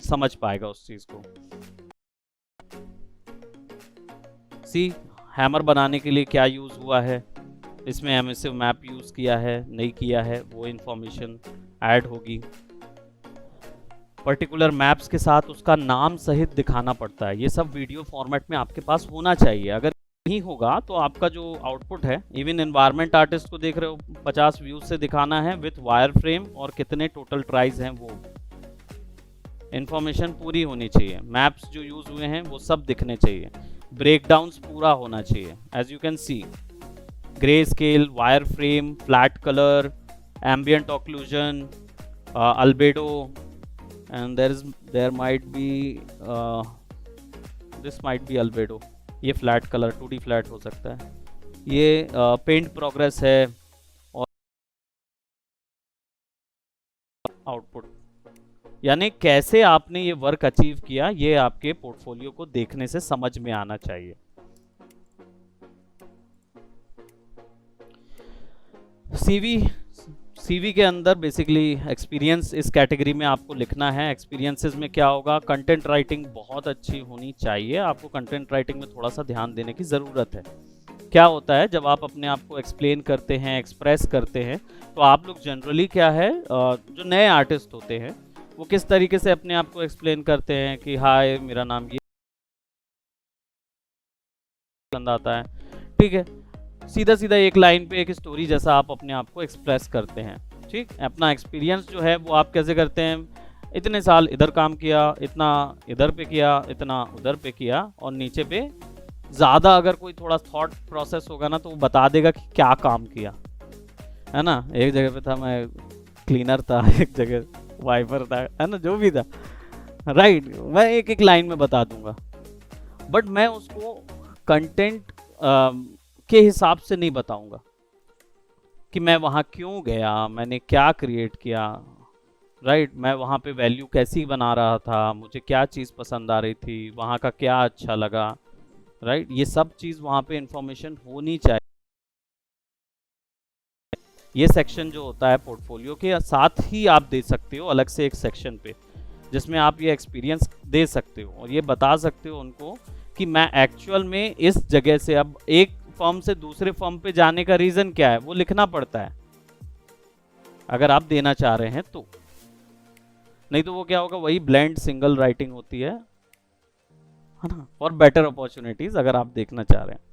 समझ पाएगा उस चीज़ को। सी हैमर बनाने के लिए क्या यूज़ हुआ है, इसमें एमिसिव मैप यूज़ किया है नहीं किया है, वो इन्फॉर्मेशन ऐड होगी। पर्टिकुलर मैप्स के साथ उसका नाम सहित दिखाना पड़ता है। ये सब वीडियो फॉर्मेट में आपके पास होना चाहिए। अगर नहीं होगा तो आपका जो आउटपुट है, इवन एनवायरनमेंट आर्टिस्ट को देख रहे हो, 50 व्यूज से दिखाना है विथ वायर फ्रेम और कितने टोटल ट्राइज हैं, वो इन्फॉर्मेशन पूरी होनी चाहिए। मैप्स जो यूज़ हुए हैं वो सब दिखने चाहिए, ब्रेकडाउन्स पूरा होना चाहिए। As you can see, grey scale, wire frame, flat colour, ambient occlusion, albedo, and there might be this might be albedo. ये फ्लैट कलर 2D फ्लैट हो सकता है। ये पेंट प्रोग्रेस है और आउटपुट, यानी कैसे आपने ये वर्क अचीव किया, ये आपके पोर्टफोलियो को देखने से समझ में आना चाहिए। सीवी के अंदर बेसिकली एक्सपीरियंस इस कैटेगरी में आपको लिखना है। एक्सपीरियंसेस में क्या होगा, कंटेंट राइटिंग बहुत अच्छी होनी चाहिए। आपको कंटेंट राइटिंग में थोड़ा सा ध्यान देने की ज़रूरत है। क्या होता है, जब आप अपने आप को एक्सप्लेन करते हैं, एक्सप्रेस करते हैं, तो आप लोग जनरली क्या है, जो नए आर्टिस्ट होते हैं वो किस तरीके से अपने आप को एक्सप्लेन करते हैं कि हाय मेरा नाम ये पसंद आता है। ठीक है, सीधा सीधा एक लाइन पे एक स्टोरी जैसा आप अपने आप को एक्सप्रेस करते हैं। ठीक, अपना एक्सपीरियंस जो है वो आप कैसे करते हैं, इतने साल इधर काम किया, इतना इधर पे किया, इतना उधर पे किया, और नीचे पे ज़्यादा अगर कोई थोड़ा थॉट प्रोसेस होगा ना तो वो बता देगा कि क्या काम किया, है ना। एक जगह पे था मैं क्लीनर था, एक जगह वाइपर था, है ना, जो भी था, राइट। मैं एक एक लाइन में बता दूंगा, बट मैं उसको कंटेंट के हिसाब से नहीं बताऊंगा कि मैं वहाँ क्यों गया, मैंने क्या क्रिएट किया, राइट। मैं वहाँ पे वैल्यू कैसी बना रहा था, मुझे क्या चीज़ पसंद आ रही थी, वहाँ का क्या अच्छा लगा, राइट। ये सब चीज़ वहाँ पे इंफॉर्मेशन होनी चाहिए। ये सेक्शन जो होता है पोर्टफोलियो के साथ ही आप दे सकते हो अलग से एक सेक्शन पे, जिसमें आप ये एक्सपीरियंस दे सकते हो और ये बता सकते हो उनको कि मैं एक्चुअल में इस जगह से, अब एक फर्म से दूसरे फर्म पे जाने का रीज़न क्या है वो लिखना पड़ता है अगर आप देना चाह रहे हैं तो। नहीं तो वो क्या होगा, वही ब्लेंड सिंगल राइटिंग होती है ना, फॉर बेटर अपॉर्चुनिटीज अगर आप देखना चाह रहे हैं।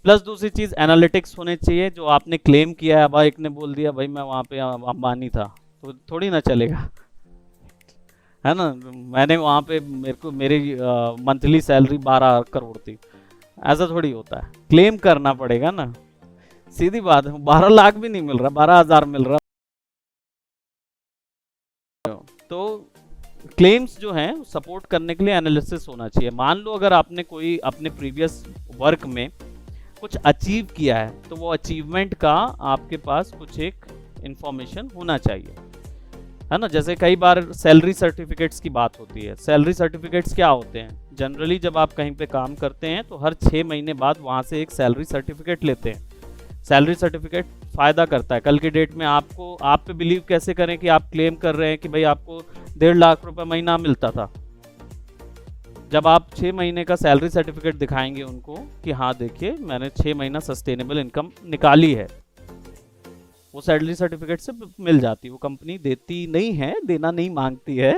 प्लस दूसरी चीज एनालिटिक्स होने चाहिए, जो आपने क्लेम किया है, अब एक ने बोल दिया भाई मैं वहाँ पे अंबानी था, तो थोड़ी ना चलेगा, है ना। मैंने वहाँ पे मेरे को मेरी मंथली सैलरी 12 करोड़ थी, ऐसा थोड़ी होता है, क्लेम करना पड़ेगा ना, सीधी बात है। 12 लाख भी नहीं मिल रहा, 12,000 मिल रहा। तो क्लेम्स जो हैं सपोर्ट करने के लिए एनालिसिस होना चाहिए। मान लो अगर आपने कोई अपने प्रीवियस वर्क में कुछ अचीव किया है तो वो अचीवमेंट का आपके पास कुछ एक इंफॉर्मेशन होना चाहिए, है ना। जैसे कई बार सैलरी सर्टिफिकेट्स की बात होती है। सैलरी सर्टिफिकेट्स क्या होते हैं, जनरली जब आप कहीं पे काम करते हैं तो हर 6 महीने बाद वहाँ से एक सैलरी सर्टिफिकेट लेते हैं। सैलरी सर्टिफिकेट फ़ायदा करता है कल की डेट में आपको। आप पे बिलीव कैसे करें कि आप क्लेम कर रहे हैं कि भाई आपको 1.5 लाख रुपए महीना मिलता था, जब आप 6 महीने का सैलरी सर्टिफिकेट दिखाएंगे उनको कि हाँ देखिए मैंने 6 महीना सस्टेनेबल इनकम निकाली है, वो सैलरी सर्टिफिकेट से मिल जाती है। वो कंपनी देती नहीं है, देना नहीं मांगती है,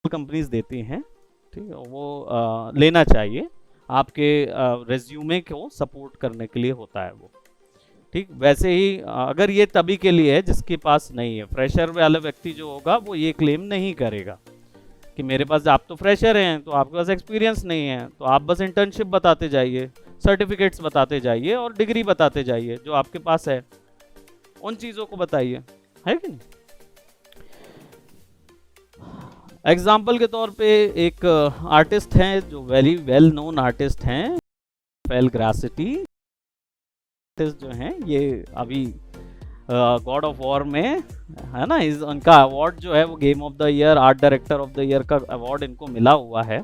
कंपनीज देती हैं, ठीक है। वो लेना चाहिए, आपके रेज्यूमे को सपोर्ट करने के लिए होता है वो, ठीक। वैसे ही अगर ये तभी के लिए है जिसके पास नहीं है, फ्रेशर वाला व्यक्ति जो होगा वो ये क्लेम नहीं करेगा कि मेरे पास, आप तो फ्रेशर हैं तो आपके पास एक्सपीरियंस नहीं है, तो आप बस इंटर्नशिप बताते जाइए, सर्टिफिकेट्स बताते जाइए और डिग्री बताते जाइए जो आपके पास है, उन चीज़ों को बताइए, है कि नहीं। एग्जाम्पल के तौर पे एक आर्टिस्ट हैं जो वेरी वेल नोन आर्टिस्ट हैं, राफेल ग्रासिटी जो हैं, ये अभी गॉड ऑफ वॉर में, है ना, उनका अवार्ड जो है वो game of the year, art director of the year का अवार्ड इनको मिला हुआ है,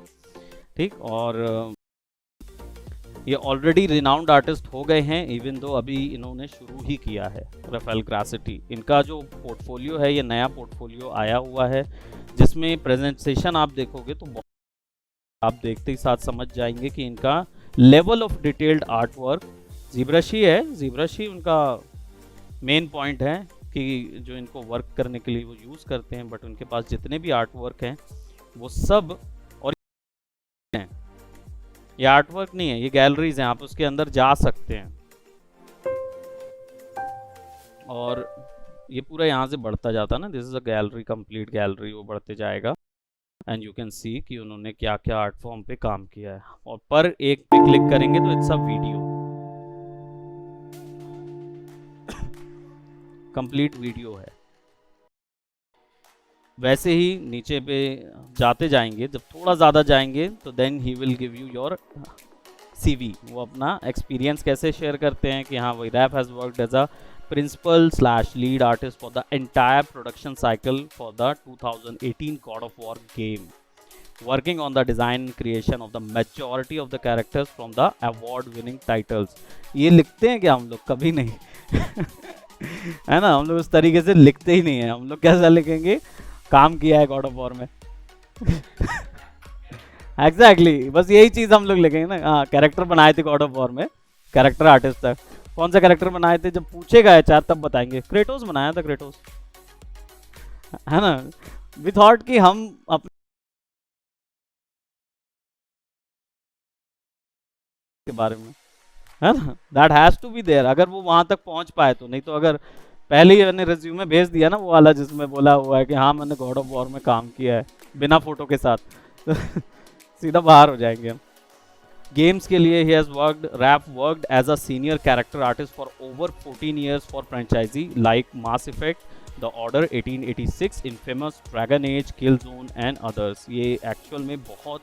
ठीक। और ये ऑलरेडी रिनाउंड आर्टिस्ट हो गए हैं, इवन दो अभी इन्होंने शुरू ही किया है। राफेल ग्रासिटी, इनका जो पोर्टफोलियो है ये नया पोर्टफोलियो आया हुआ है, जिसमें प्रेजेंटेशन आप देखोगे तो आप देखते ही साथ समझ जाएंगे कि इनका level of detailed art work, ज़ीब्रशी है, ज़ीब्रशी उनका मेन पॉइंट है कि जो इनको वर्क करने के लिए वो यूज़ करते हैं, बट उनके पास जितने भी आर्ट वर्क हैं वो सब, और ये आर्ट वर्क नहीं है, ये गैलरीज हैं, आप उसके अंदर जा सकते हैं और ये पूरा यहाँ से बढ़ता जाता है ना, this is a gallery, complete gallery, वो बढ़ते जाएगा एंड यू कैन सी कि उन्होंने क्या क्या आर्ट फॉर्म पे काम किया है। और पर एक पे क्लिक करेंगे तो it's a video, complete video है। वैसे ही नीचे पे जाते जाएंगे, जब थोड़ा ज़्यादा जाएंगे तो then he will give you your CV, वो अपना एक्सपीरियंस कैसे शेयर करते हैं कि हाँ वही Raf has worked as a principal/lead artist for the entire production cycle for the 2018 God of War game, working on the design and creation of the majority of the characters from the award winning titles। ये लिखते हैं क्या हम लोग? कभी नहीं है ना, हम लोग उस तरीके से लिखते ही नहीं है। हम लोग कैसा लिखेंगे, काम किया है गॉड ऑफ वॉर में एग्जैक्टली बस यही चीज हम लोग लिखेंगे ना। हाँ, कैरेक्टर बनाए थे गॉड ऑफ वॉर में, कैरेक्टर आर्टिस्ट तक कौन सा कैरेक्टर बनाए थे, जब पूछेगा एचआर तब बताएंगे क्रेटोस बनाया था, क्रेटोस, है ना। वी थॉट कि हम अपने के बारे में है ना, that has to be there, अगर वो वहां तक पहुंच पाए तो। नहीं तो अगर पहले ही मैंने रिज्यूमे भेज दिया ना वो वाला जिसमें बोला हुआ है कि हाँ मैंने गॉड ऑफ वॉर में काम किया है बिना फोटो के साथ, तो सीधा बाहर हो जाएंगे हम। गेम्स के लिए he has worked as a senior character artist for over 14 years for franchisee like Mass Effect, The Order 1886, Infamous, Dragon Age, Killzone and others। ये एक्चुअल में बहुत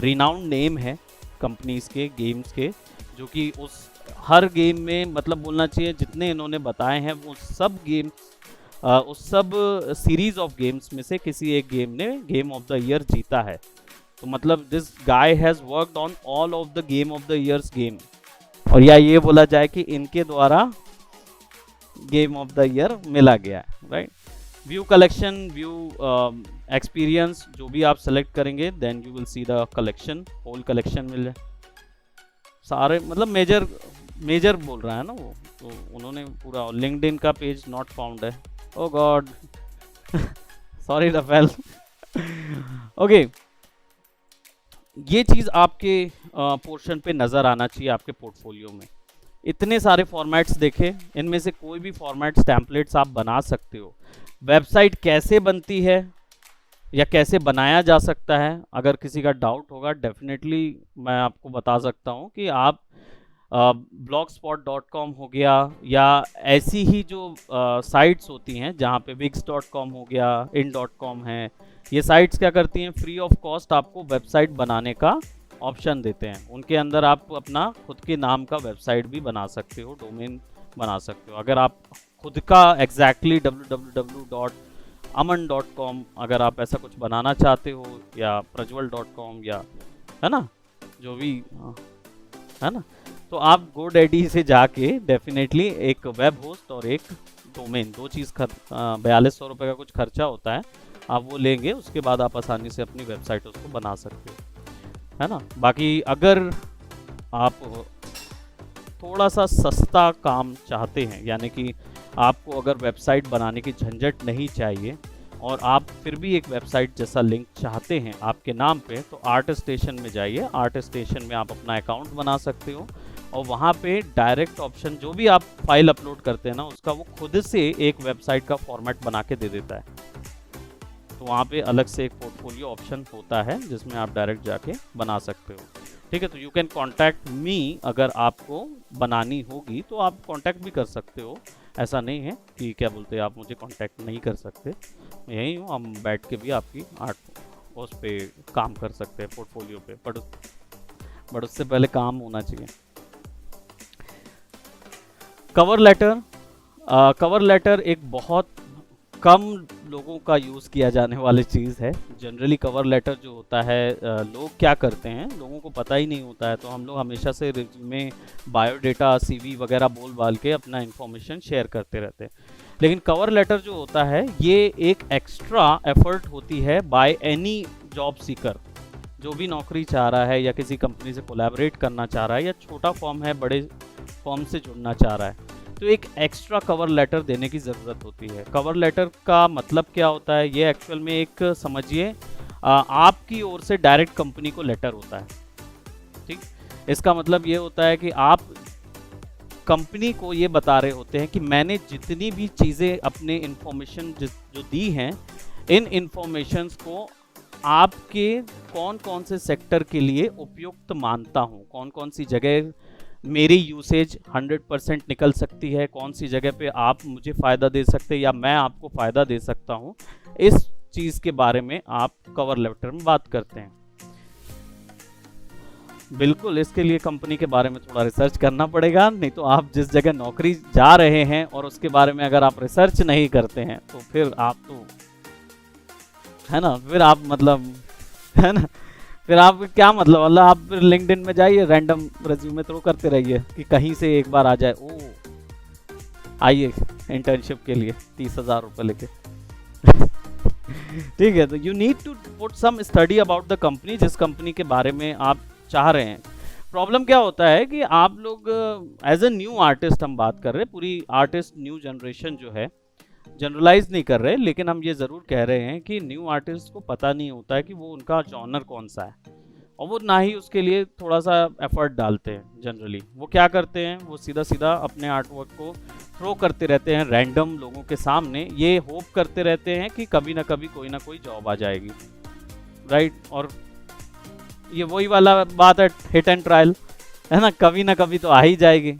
रिनाउंड नेम है कंपनीज के, गेम्स के, जो कि उस हर गेम में मतलब बोलना चाहिए जितने इन्होंने बताए हैं वो सब गेम, उस सब सीरीज ऑफ गेम्स में से किसी एक गेम ने गेम ऑफ द ईयर जीता है। तो मतलब this guy has worked on all of the game of the years game, और या ये बोला जाए कि इनके द्वारा गेम ऑफ द ईयर मिला गया है, right. View collection, view experience, जो भी आप सेलेक्ट करेंगे then you will see the collection, whole collection मिल जाए सारे, मतलब मेजर बोल रहा है ना वो, तो उन्होंने पूरा। लिंक्डइन का पेज नॉट फाउंड है, ओ गॉड सॉरी रफेल ओके। ये चीज़ आपके पोर्शन पे नज़र आना चाहिए आपके पोर्टफोलियो में। इतने सारे फॉर्मेट्स देखे, इनमें से कोई भी फॉर्मेट्स टेम्पलेट्स आप बना सकते हो। वेबसाइट कैसे बनती है या कैसे बनाया जा सकता है, अगर किसी का डाउट होगा डेफिनेटली मैं आपको बता सकता हूँ कि आप blogspot.com हो गया या ऐसी ही जो साइट्स होती हैं जहाँ पे wix.com हो गया, in.com है, ये साइट्स क्या करती हैं, फ्री ऑफ कॉस्ट आपको वेबसाइट बनाने का ऑप्शन देते हैं। उनके अंदर आप अपना खुद के नाम का वेबसाइट भी बना सकते हो, डोमेन बना सकते हो। अगर आप खुद का एग्जैक्टली www.aman.com अगर आप ऐसा कुछ बनाना चाहते हो, या प्रज्वल.com, या है ना जो भी है ना, तो आप GoDaddy से जाके डेफिनेटली एक वेब होस्ट और एक डोमेन, दो चीज़ 4200 रुपये का कुछ खर्चा होता है, आप वो लेंगे, उसके बाद आप आसानी से अपनी वेबसाइट उसको बना सकते हो, है ना। बाकी अगर आप थोड़ा सा सस्ता काम चाहते हैं, यानी कि आपको अगर वेबसाइट बनाने की झंझट नहीं चाहिए और आप फिर भी एक वेबसाइट जैसा लिंक चाहते हैं आपके नाम पे, तो आर्ट स्टेशन में जाइए। आर्ट स्टेशन में आप अपना अकाउंट बना सकते हो और वहाँ पे डायरेक्ट ऑप्शन, जो भी आप फाइल अपलोड करते हैं ना उसका, वो खुद से एक वेबसाइट का फॉर्मेट बना के दे देता है। तो वहाँ पे अलग से एक पोर्टफोलियो ऑप्शन होता है जिसमें आप डायरेक्ट जाके बना सकते हो, ठीक है। तो यू कैन कॉन्टैक्ट मी, अगर आपको बनानी होगी तो आप कॉन्टैक्ट भी कर सकते हो, ऐसा नहीं है कि क्या बोलते हैं आप मुझे कांटेक्ट नहीं कर सकते, मैं यही हूँ, हम बैठ के भी आपकी आर्ट उस पे काम कर सकते हैं, पोर्टफोलियो पे, बट उससे पहले काम होना चाहिए। कवर लेटर, कवर लेटर एक बहुत कम लोगों का यूज़ किया जाने वाली चीज़ है। जनरली कवर लेटर जो होता है, लोग क्या करते हैं, लोगों को पता ही नहीं होता है, तो हम लोग हमेशा से रिज्यूमे, बायोडेटा, सीवी वगैरह बोल बाल के अपना इन्फॉर्मेशन शेयर करते रहते हैं। लेकिन कवर लेटर जो होता है ये एक एक्स्ट्रा एफर्ट होती है बाय एनी जॉब सीकर, जो भी नौकरी चाह रहा है या किसी कंपनी से कोलैबोरेट करना चाह रहा है, या छोटा फॉर्म है बड़े फॉर्म से जुड़ना चाह रहा है, तो एक एक्स्ट्रा कवर लेटर देने की ज़रूरत होती है। कवर लेटर का मतलब क्या होता है, ये एक्चुअल में एक समझिए आपकी ओर से डायरेक्ट कंपनी को लेटर होता है, ठीक। इसका मतलब ये होता है कि आप कंपनी को ये बता रहे होते हैं कि मैंने जितनी भी चीज़ें अपने इंफॉर्मेशन जो दी हैं, इन इंफॉर्मेशंस को आपके कौन कौन से सेक्टर के लिए उपयुक्त मानता हूँ, कौन कौन सी जगह मेरी यूसेज 100% निकल सकती है, कौन सी जगह पे आप मुझे फ़ायदा दे सकते हैं या मैं आपको फ़ायदा दे सकता हूँ, इस चीज़ के बारे में आप कवर लेटर में बात करते हैं। बिल्कुल, इसके लिए कंपनी के बारे में थोड़ा रिसर्च करना पड़ेगा, नहीं तो आप जिस जगह नौकरी जा रहे हैं और उसके बारे में अगर आप रिसर्च नहीं करते हैं तो फिर आप तो, है ना, फिर आप मतलब, है ना, फिर आप क्या मतलब आप फिर लिंक्डइन में जाइए, रैंडम रेज्यूमे थ्रो करते रहिए कि कहीं से एक बार आ जाए, ओ आइए इंटर्नशिप के लिए 30,000 रुपये लेके ठीक है। तो you need to put some study about the company, जिस कंपनी के बारे में आप चाह रहे हैं। प्रॉब्लम क्या होता है कि आप लोग एज ए न्यू आर्टिस्ट, हम बात कर रहे हैं, पूरी आर्टिस्ट न्यू जनरेशन जो है, जनरलाइज नहीं कर रहे, लेकिन हम ये ज़रूर कह रहे हैं कि न्यू आर्टिस्ट को पता नहीं होता है कि वो उनका जॉनर कौन सा है, और वो ना ही उसके लिए थोड़ा सा एफर्ट डालते हैं। जनरली वो क्या करते हैं, वो सीधा सीधा अपने आर्ट वर्क को थ्रो करते रहते हैं रैंडम लोगों के सामने, ये होप करते रहते हैं कि कभी ना कभी कोई ना कोई जॉब आ जाएगी, राइट। और ये वही वाला बात है, हिट एंड ट्रायल, है ना, कभी ना कभी तो आ ही जाएगी,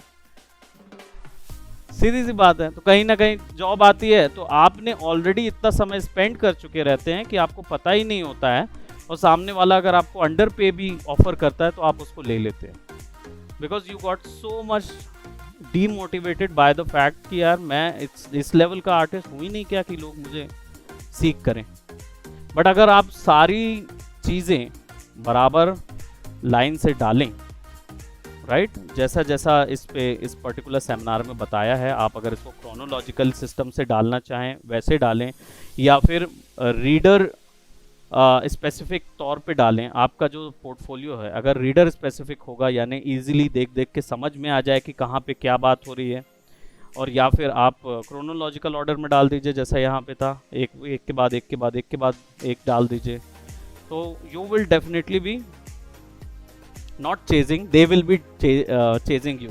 सीधी सी बात है। तो कहीं ना कहीं जॉब आती है तो आपने ऑलरेडी इतना समय स्पेंड कर चुके रहते हैं कि आपको पता ही नहीं होता है, और सामने वाला अगर आपको अंडर पे भी ऑफर करता है तो आप उसको ले लेते हैं, because you got so much demotivated by the fact कि यार मैं इस लेवल का आर्टिस्ट हूँ ही नहीं क्या कि लोग मुझे सीख करें। बट अगर आप सारी चीज़ें बराबर लाइन से डालें, राइट, जैसा जैसा इस पर्टिकुलर सेमिनार में बताया है, आप अगर इसको क्रोनोलॉजिकल सिस्टम से डालना चाहें वैसे डालें, या फिर रीडर स्पेसिफिक तौर पे डालें। आपका जो पोर्टफोलियो है अगर रीडर स्पेसिफिक होगा, यानी इजीली देख देख के समझ में आ जाए कि कहाँ पे क्या बात हो रही है, और या फिर आप क्रोनोलॉजिकल ऑर्डर में डाल दीजिए जैसा यहाँ पे था, एक के बाद एक के बाद एक के बाद एक डाल दीजिए, तो you will definitely be not chasing, they will be chasing you.